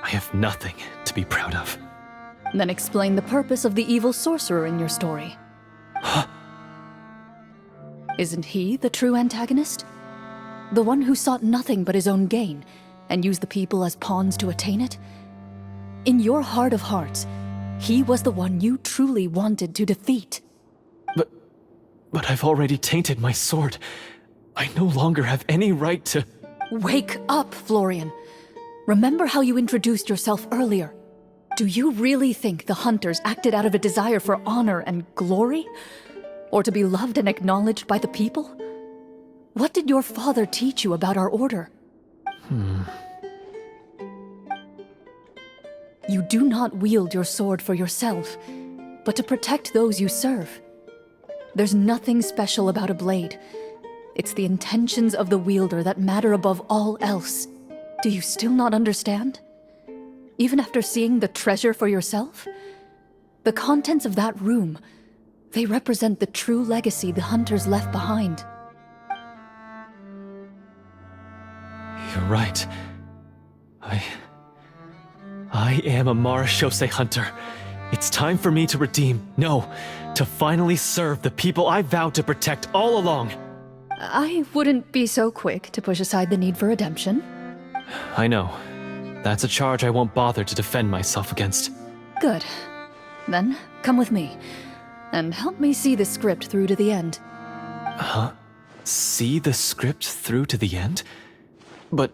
I have nothing to be proud of. Then explain the purpose of the evil sorcerer in your story. Huh? Isn't he the true antagonist? The one who sought nothing but his own gain, and used the people as pawns to attain it? In your heart of hearts, he was the one you truly wanted to defeat. But I've already tainted my sword. I no longer have any right to... Wake up, Florian. Remember how you introduced yourself earlier. Do you really think the hunters acted out of a desire for honor and glory? Or to be loved and acknowledged by the people? What did your father teach you about our order? You do not wield your sword for yourself, but to protect those you serve. There's nothing special about a blade. It's the intentions of the wielder that matter above all else. Do you still not understand? Even after seeing the treasure for yourself? The contents of that room, they represent the true legacy the hunters left behind. You're right. I am a Marashose hunter. It's time for me to redeem, no, to finally serve the people I vowed to protect all along. I wouldn't be so quick to push aside the need for redemption. I know. That's a charge I won't bother to defend myself against. Good. Then, come with me, and help me see the script through to the end. Huh? See the script through to the end? But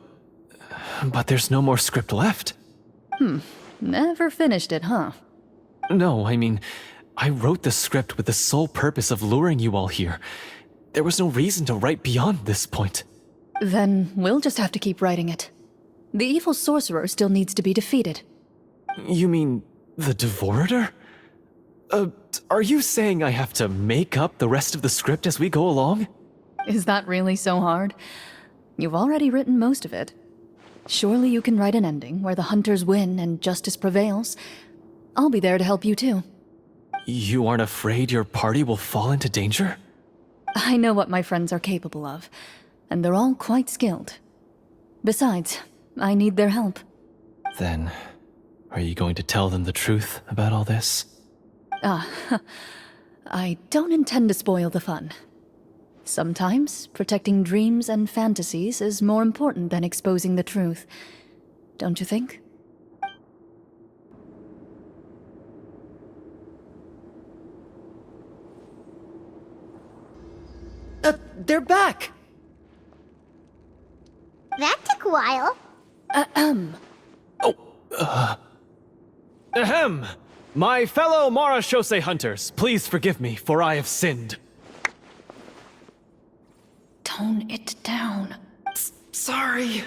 there's no more script left. Never finished it, huh? No, I mean, I wrote the script with the sole purpose of luring you all here. There was no reason to write beyond this point. Then we'll just have to keep writing it. The evil sorcerer still needs to be defeated. You mean the Devorator? Are you saying I have to make up the rest of the script as we go along? Is that really so hard? You've already written most of it. Surely you can write an ending where the hunters win and justice prevails. I'll be there to help you too. You aren't afraid your party will fall into danger? I know what my friends are capable of, and they're all quite skilled. Besides, I need their help. Then, are you going to tell them the truth about all this? I don't intend to spoil the fun. Sometimes, protecting dreams and fantasies is more important than exposing the truth. Don't you think? They're back! That took a while. Ahem! My fellow Marashose hunters, please forgive me, for I have sinned. Tone it down. Sorry.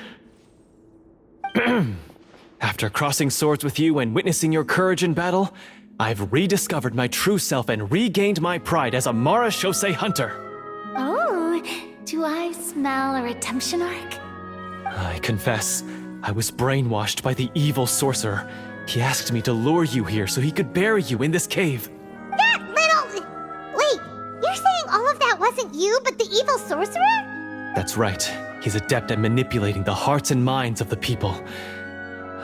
After crossing swords with you and witnessing your courage in battle, I've rediscovered my true self and regained my pride as a Marashose hunter. Oh, do I smell a redemption arc? I confess, I was brainwashed by the evil sorcerer. He asked me to lure you here so he could bury you in this cave. That little... Wait, you're saying all of that wasn't you, but the evil sorcerer? That's right. He's adept at manipulating the hearts and minds of the people.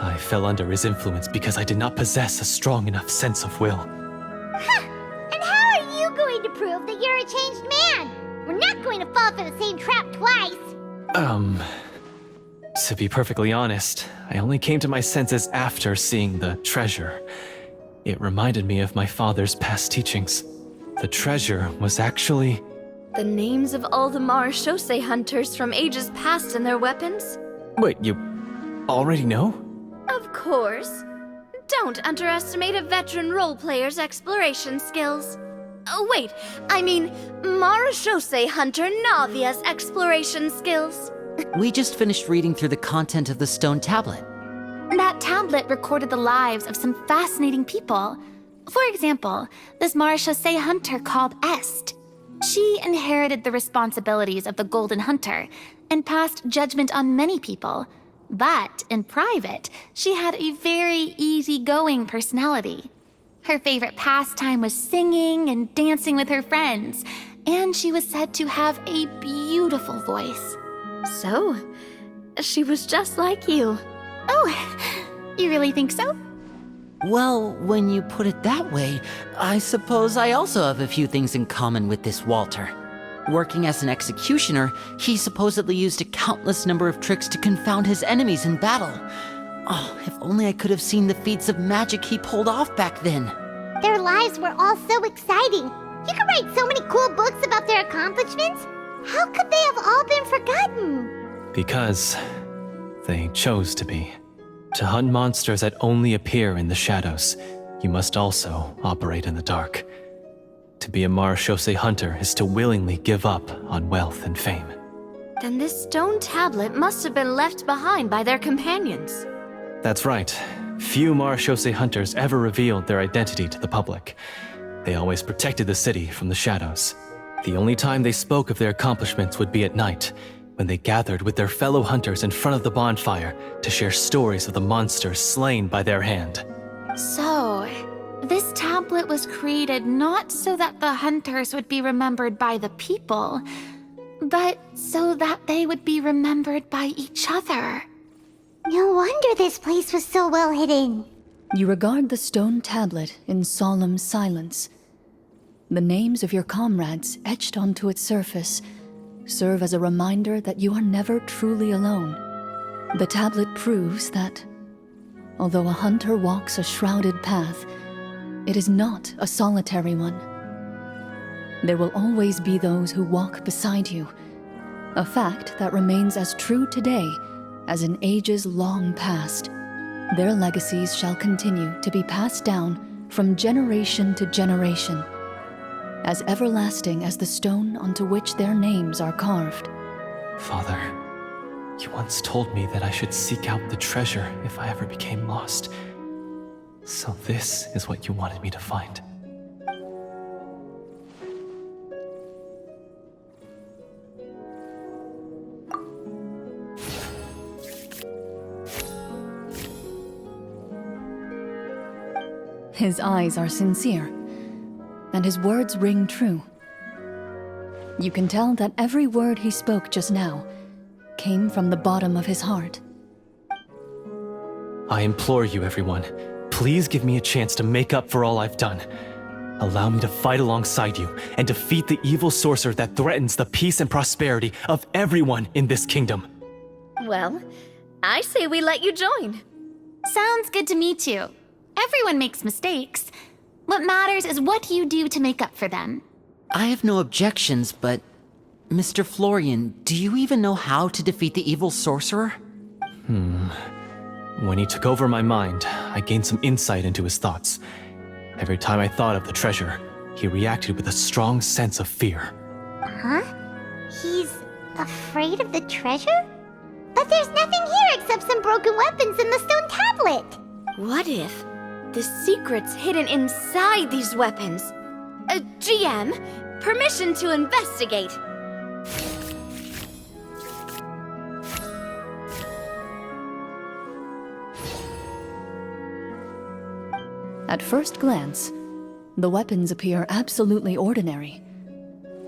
I fell under his influence because I did not possess a strong enough sense of will. Huh. And how are you going to prove that you're a changed man? We're not going to fall for the same trap twice. To be perfectly honest, I only came to my senses after seeing the treasure. It reminded me of my father's past teachings. The treasure was actually... The names of all the Marashose hunters from ages past and their weapons? Wait, you already know? Of course. Don't underestimate a veteran role-player's exploration skills. Oh, wait, I mean Marashose hunter Navia's exploration skills. We just finished reading through the content of the stone tablet. That tablet recorded the lives of some fascinating people. For example, this Marashose hunter called Est. She inherited the responsibilities of the Golden Hunter and passed judgment on many people. But in private, she had a very easygoing personality. Her favorite pastime was singing and dancing with her friends, and she was said to have a beautiful voice. So, she was just like you. Oh, you really think so? Well, when you put it that way, I suppose I also have a few things in common with this Walter. Working as an executioner, he supposedly used a countless number of tricks to confound his enemies in battle. Oh, if only I could have seen the feats of magic he pulled off back then. Their lives were all so exciting. You could write so many cool books about their accomplishments. How could they have all been forgotten? Because they chose to be. To hunt monsters that only appear in the shadows, you must also operate in the dark. To be a Marashose hunter is to willingly give up on wealth and fame. Then this stone tablet must have been left behind by their companions. That's right. Few Marechaussee hunters ever revealed their identity to the public. They always protected the city from the shadows. The only time they spoke of their accomplishments would be at night, when they gathered with their fellow hunters in front of the bonfire to share stories of the monsters slain by their hand. So, this tablet was created not so that the hunters would be remembered by the people, but so that they would be remembered by each other. No wonder this place was so well hidden. You regard the stone tablet in solemn silence. The names of your comrades etched onto its surface serve as a reminder that you are never truly alone. The tablet proves that, although a hunter walks a shrouded path, it is not a solitary one. There will always be those who walk beside you, a fact that remains as true today as in ages long past. Their legacies shall continue to be passed down from generation to generation, as everlasting as the stone onto which their names are carved. Father, you once told me that I should seek out the treasure if I ever became lost. So this is what you wanted me to find. His eyes are sincere, and his words ring true. You can tell that every word he spoke just now came from the bottom of his heart. I implore you, everyone, please give me a chance to make up for all I've done. Allow me to fight alongside you and defeat the evil sorcerer that threatens the peace and prosperity of everyone in this kingdom. Well, I say we let you join. Sounds good to me too. Everyone makes mistakes. What matters is what you do to make up for them. I have no objections, but Mr. Florian, do you even know how to defeat the evil sorcerer? When he took over my mind, I gained some insight into his thoughts. Every time I thought of the treasure, he reacted with a strong sense of fear. Huh? He's afraid of the treasure? But there's nothing here except some broken weapons and the stone tablet. What if the secret's hidden inside these weapons? GM, permission to investigate. At first glance, the weapons appear absolutely ordinary.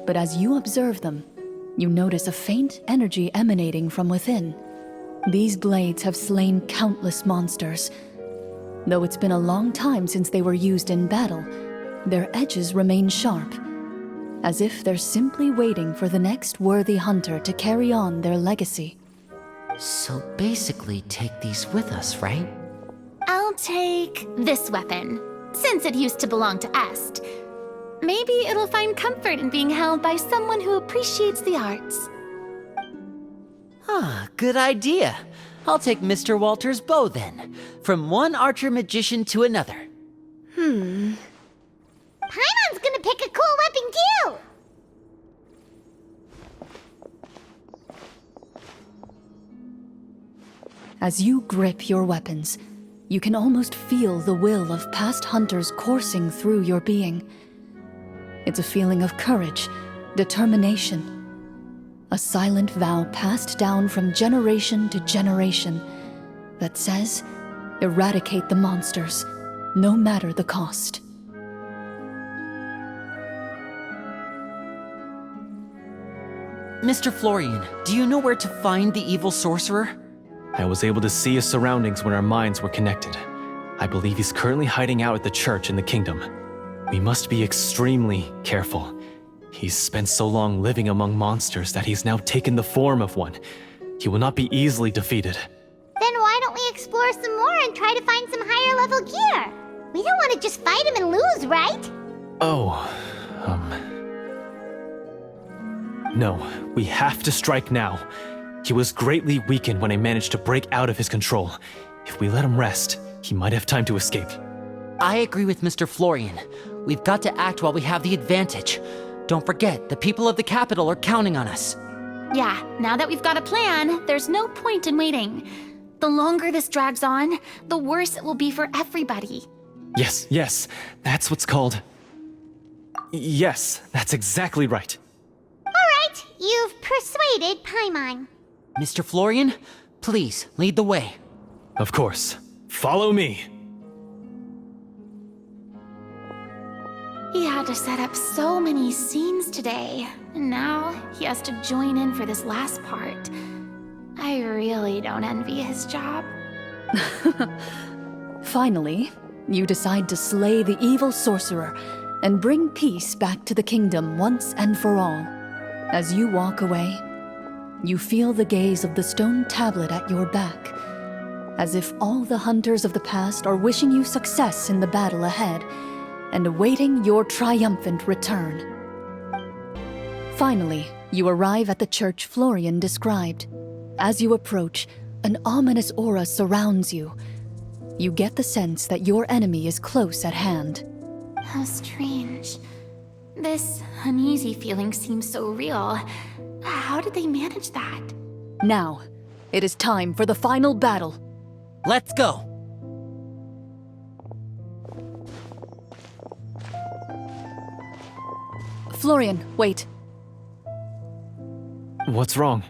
But as you observe them, you notice a faint energy emanating from within. These blades have slain countless monsters. Though it's been a long time since they were used in battle, their edges remain sharp, as if they're simply waiting for the next worthy hunter to carry on their legacy. So basically take these with us, right? I'll take this weapon, since it used to belong to Est. Maybe it'll find comfort in being held by someone who appreciates the arts. Ah, good idea. I'll take Mr. Walter's bow then, from one archer magician to another. Paimon's gonna pick a cool weapon too! As you grip your weapons, you can almost feel the will of past hunters coursing through your being. It's a feeling of courage, determination, a silent vow passed down from generation to generation that says, eradicate the monsters, no matter the cost. Mr. Florian, do you know where to find the evil sorcerer? I was able to see his surroundings when our minds were connected. I believe he's currently hiding out at the church in the kingdom. We must be extremely careful. He's spent so long living among monsters that he's now taken the form of one. He will not be easily defeated. Then why don't we explore some more and try to find some higher level gear? We don't want to just fight him and lose, right? No, we have to strike now. He was greatly weakened when I managed to break out of his control. If we let him rest, he might have time to escape. I agree with Mr. Florian. We've got to act while we have the advantage. Don't forget, the people of the capital are counting on us. Yeah, now that we've got a plan, there's no point in waiting. The longer this drags on, the worse it will be for everybody. Yes, that's what's called... Yes, that's exactly right. Alright, you've persuaded Paimon. Mr. Florian, please lead the way. Of course. Follow me. He had to set up so many scenes today, and now he has to join in for this last part. I really don't envy his job. Finally, you decide to slay the evil sorcerer and bring peace back to the kingdom once and for all. As you walk away, you feel the gaze of the stone tablet at your back, as if all the hunters of the past are wishing you success in the battle ahead and awaiting your triumphant return. Finally, you arrive at the church Florian described. As you approach, an ominous aura surrounds you. You get the sense that your enemy is close at hand. How strange. This uneasy feeling seems so real. How did they manage that? Now, it is time for the final battle. Let's go! Florian, wait. What's wrong?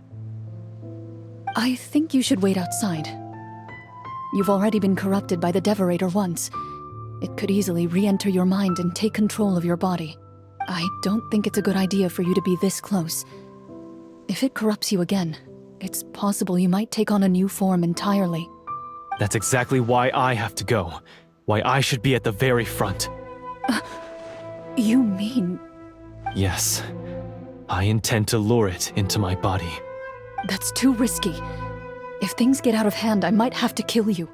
I think you should wait outside. You've already been corrupted by the Devorator once. It could easily re-enter your mind and take control of your body. I don't think it's a good idea for you to be this close. If it corrupts you again, it's possible you might take on a new form entirely. That's exactly why I have to go. Why I should be at the very front. You mean... Yes. I intend to lure it into my body. That's too risky. If things get out of hand, I might have to kill you.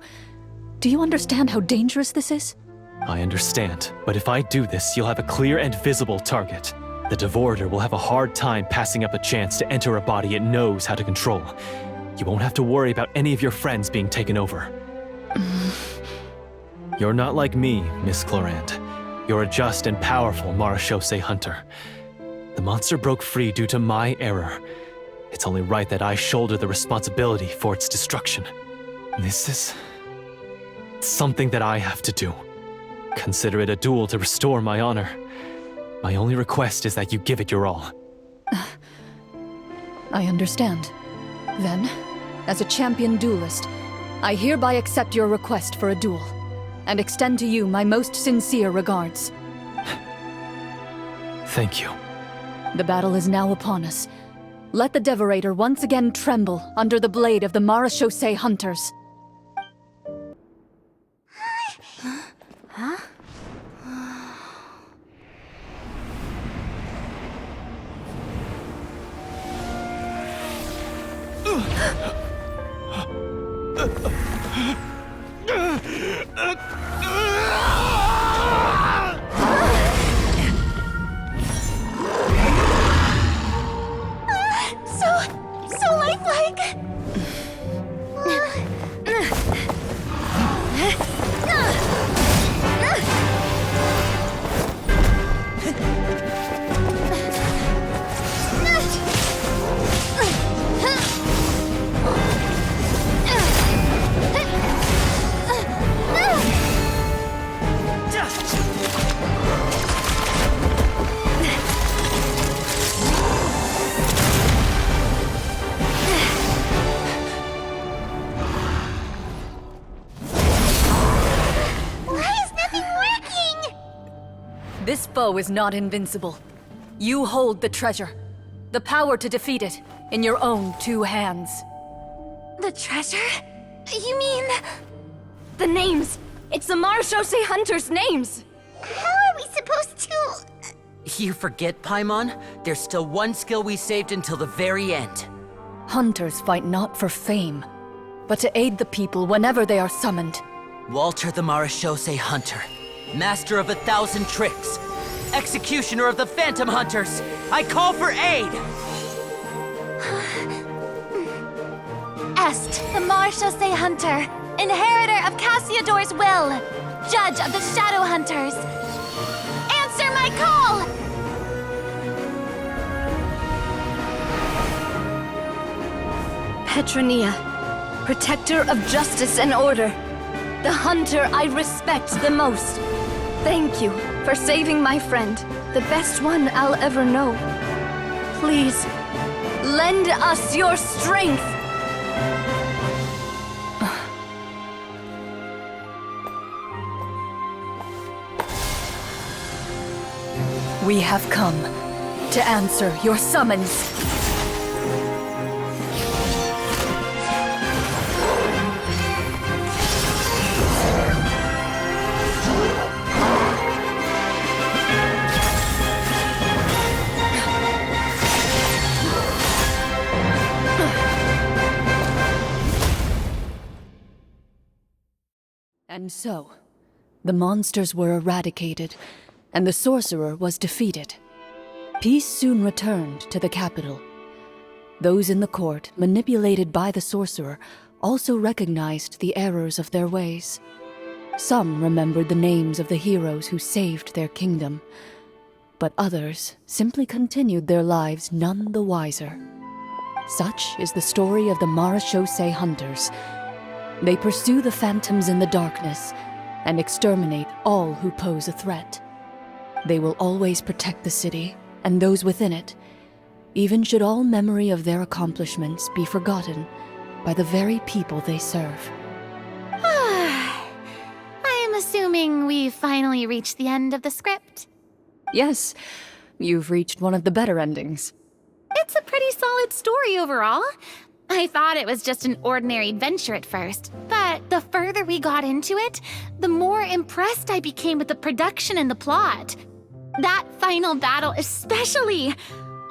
Do you understand how dangerous this is? I understand, but if I do this, you'll have a clear and visible target. The Devorator will have a hard time passing up a chance to enter a body it knows how to control. You won't have to worry about any of your friends being taken over. You're not like me, Miss Clorinde. You're a just and powerful Marechaussee hunter. The monster broke free due to my error. It's only right that I shoulder the responsibility for its destruction. This is... something that I have to do. Consider it a duel to restore my honor. My only request is that you give it your all. I understand. Then, as a champion duelist, I hereby accept your request for a duel, and extend to you my most sincere regards. Thank you. The battle is now upon us. Let the Devorator once again tremble under the blade of the Marechaussee hunters. So lifelike! This foe is not invincible. You hold the treasure, the power to defeat it, in your own two hands. The treasure? You mean... The names! It's the Marechaussee hunters' names! How are we supposed to... You forget, Paimon? There's still one skill we saved until the very end. Hunters fight not for fame, but to aid the people whenever they are summoned. Walter the Marechaussee Hunter, master of 1,000 tricks, executioner of the Phantom Hunters, I call for aid! Est, the Marechaussee Hunter, inheritor of Cassiodor's will, judge of the Shadow Hunters. Answer my call! Petronia, protector of justice and order, the hunter I respect the most. Thank you for saving my friend, the best one I'll ever know. Please, lend us your strength! We have come to answer your summons. And so, the monsters were eradicated, and the sorcerer was defeated. Peace soon returned to the capital. Those in the court, manipulated by the sorcerer, also recognized the errors of their ways. Some remembered the names of the heroes who saved their kingdom, but others simply continued their lives none the wiser. Such is the story of the Marechaussee Hunters. They pursue the phantoms in the darkness and exterminate all who pose a threat. They will always protect the city and those within it, even should all memory of their accomplishments be forgotten by the very people they serve. I am assuming we've finally reached the end of the script. Yes, you've reached one of the better endings. It's a pretty solid story overall. I thought it was just an ordinary adventure at first, but the further we got into it, the more impressed I became with the production and the plot. That final battle especially.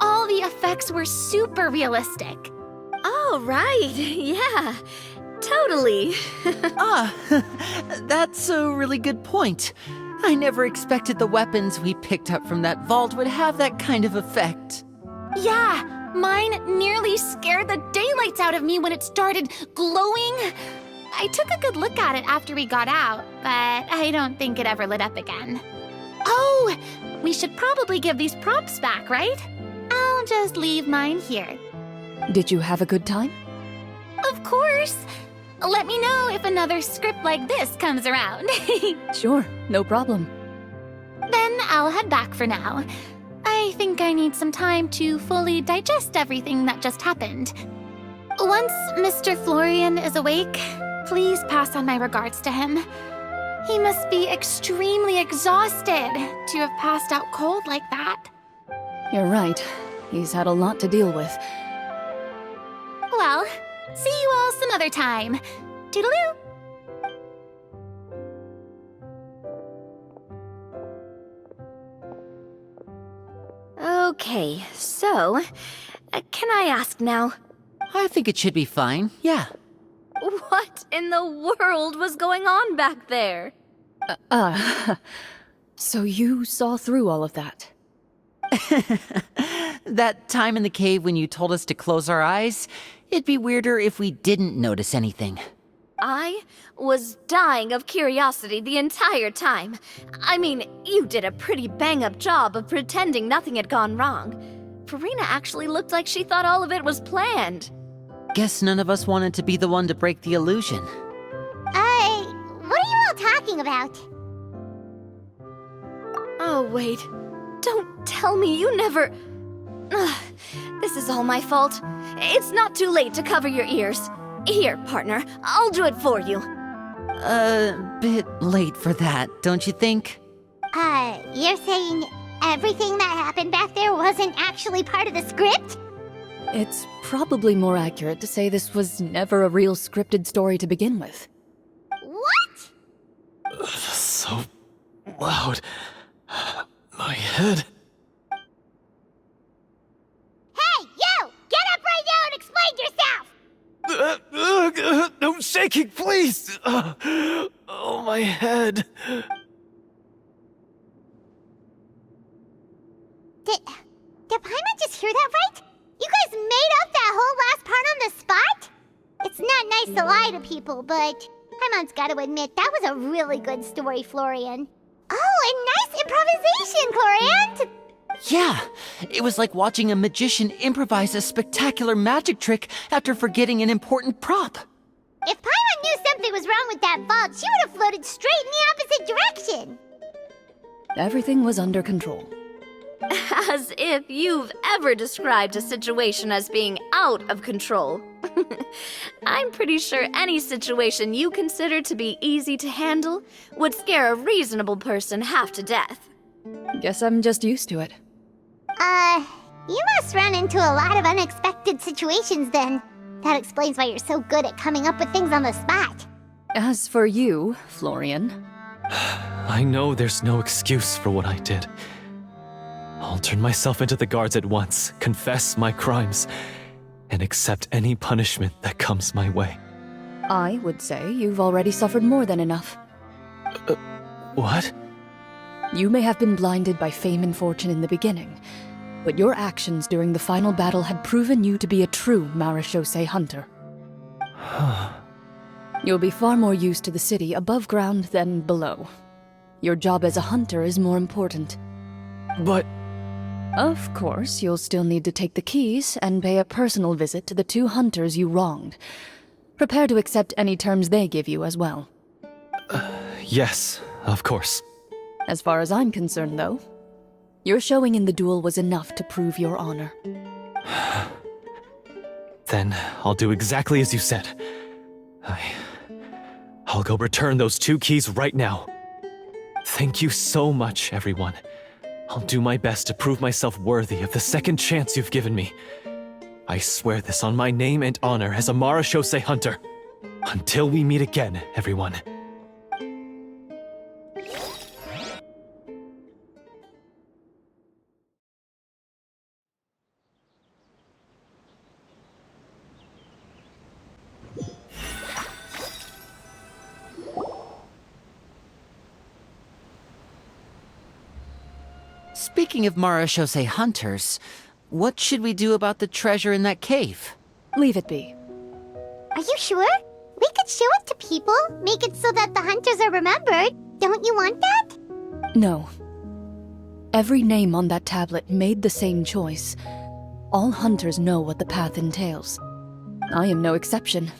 All the effects were super realistic. Oh, right. Yeah, totally. That's a really good point. I never expected the weapons we picked up from that vault would have that kind of effect. Yeah, mine nearly scared the daylights out of me when it started glowing. I took a good look at it after we got out, but I don't think it ever lit up again. Oh, we should probably give these props back, right? I'll just leave mine here. Did you have a good time? Of course. Let me know if another script like this comes around. Sure, no problem. Then I'll head back for now. I think I need some time to fully digest everything that just happened. Once Mr. Florian is awake, please pass on my regards to him. He must be extremely exhausted to have passed out cold like that. You're right. He's had a lot to deal with. Well, see you all some other time. Toodaloo! Okay, so, can I ask now, I think it should be fine, yeah. what in the world was going on back there? So you saw through all of that? That time in the cave when you told us to close our eyes, it'd be weirder if we didn't notice anything. I was dying of curiosity the entire time. I mean, you did a pretty bang-up job of pretending nothing had gone wrong. Farina actually looked like she thought all of it was planned. Guess none of us wanted to be the one to break the illusion. What are you all talking about? Oh, wait. Don't tell me you never... Ugh, this is all my fault. It's not too late to cover your ears. Here, partner, I'll do it for you. Bit late for that, don't you think? You're saying everything that happened back there wasn't actually part of the script? It's probably more accurate to say this was never a real scripted story to begin with. What? So loud. My head. Hey, you! Get up right now and explain yourself! No shaking, please! Oh, my head. Did Paimon just hear that right? You guys made up that whole last part on the spot? It's not nice to lie to people, but Paimon's got to admit that was a really good story, Florian. Oh, and nice improvisation, Clorinde! Yeah, it was like watching a magician improvise a spectacular magic trick after forgetting an important prop. If Paimon knew something was wrong with that vault, she would have floated straight in the opposite direction. Everything was under control. As if you've ever described a situation as being out of control. I'm pretty sure any situation you consider to be easy to handle would scare a reasonable person half to death. Guess I'm just used to it. You must run into a lot of unexpected situations then. That explains why you're so good at coming up with things on the spot. As for you, Florian, I know there's no excuse for what I did. I'll turn myself into the guards at once, confess my crimes, and accept any punishment that comes my way. I would say you've already suffered more than enough. What? You may have been blinded by fame and fortune in the beginning, but your actions during the final battle had proven you to be a true Marechaussee hunter. You'll be far more used to the city above ground than below. Your job as a hunter is more important. But... Of course, you'll still need to take the keys and pay a personal visit to the 2 hunters you wronged. Prepare to accept any terms they give you as well. Yes, of course. As far as I'm concerned, though, your showing in the duel was enough to prove your honor. Then I'll do exactly as you said. I'll go return those 2 keys right now. Thank you so much, everyone. I'll do my best to prove myself worthy of the second chance you've given me. I swear this on my name and honor as a Marechaussee hunter. Until we meet again, everyone. Speaking of Marechaussee hunters, what should we do about the treasure in that cave? Leave it be. Are you sure? We could show it to people, make it so that the hunters are remembered. Don't you want that? No. Every name on that tablet made the same choice. All hunters know what the path entails. I am no exception.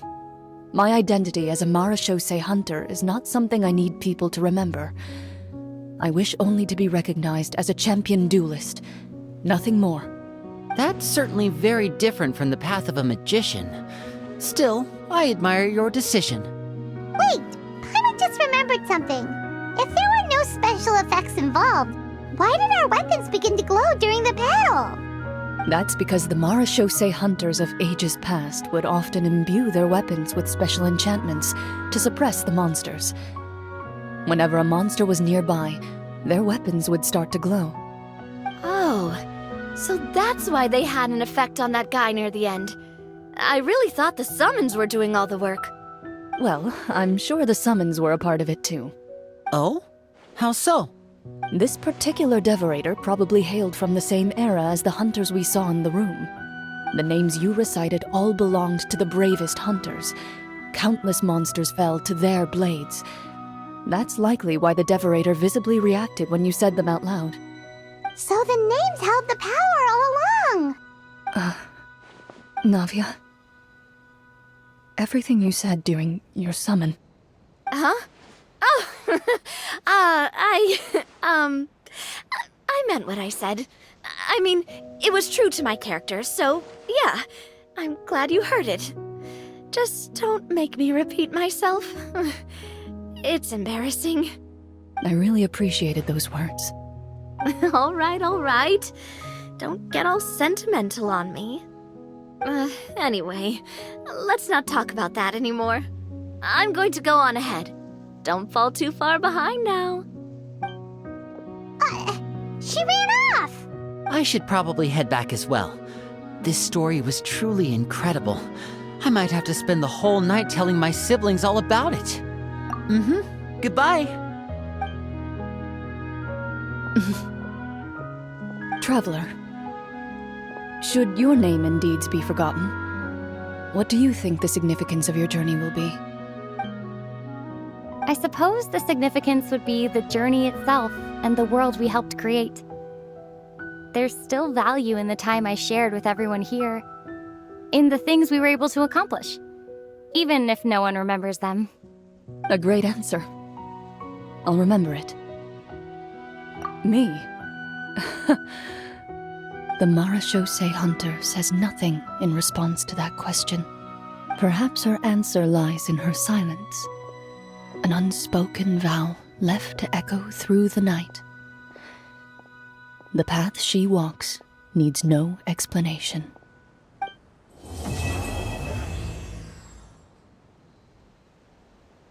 My identity as a Marechaussee hunter is not something I need people to remember. I wish only to be recognized as a champion duelist. Nothing more. That's certainly very different from the path of a magician. Still, I admire your decision. Wait! Paimon just remembered something. If there were no special effects involved, why did our weapons begin to glow during the battle? That's because the Marechaussee hunters of ages past would often imbue their weapons with special enchantments to suppress the monsters. Whenever a monster was nearby, their weapons would start to glow. Oh, so that's why they had an effect on that guy near the end. I really thought the summons were doing all the work. Well, I'm sure the summons were a part of it too. Oh? How so? This particular devorator probably hailed from the same era as the hunters we saw in the room. The names you recited all belonged to the bravest hunters. Countless monsters fell to their blades. That's likely why the devorator visibly reacted when you said them out loud. So the names held the power all along! Navia, everything you said during your summon. Huh? Oh, I meant what I said. I mean, it was true to my character, so yeah, I'm glad you heard it. Just don't make me repeat myself. It's embarrassing. I really appreciated those words. All right. Don't get all sentimental on me. Anyway, let's not talk about that anymore. I'm going to go on ahead. Don't fall too far behind now. She ran off! I should probably head back as well. This story was truly incredible. I might have to spend the whole night telling my siblings all about it. Goodbye. Traveler, should your name and deeds be forgotten, what do you think the significance of your journey will be? I suppose the significance would be the journey itself and the world we helped create. There's still value in the time I shared with everyone here, in the things we were able to accomplish. even if no one remembers them. A great answer. I'll remember it. Me? The Marechaussee Hunter says nothing in response to that question. Perhaps her answer lies in her silence. An unspoken vow left to echo through the night. The path she walks needs no explanation.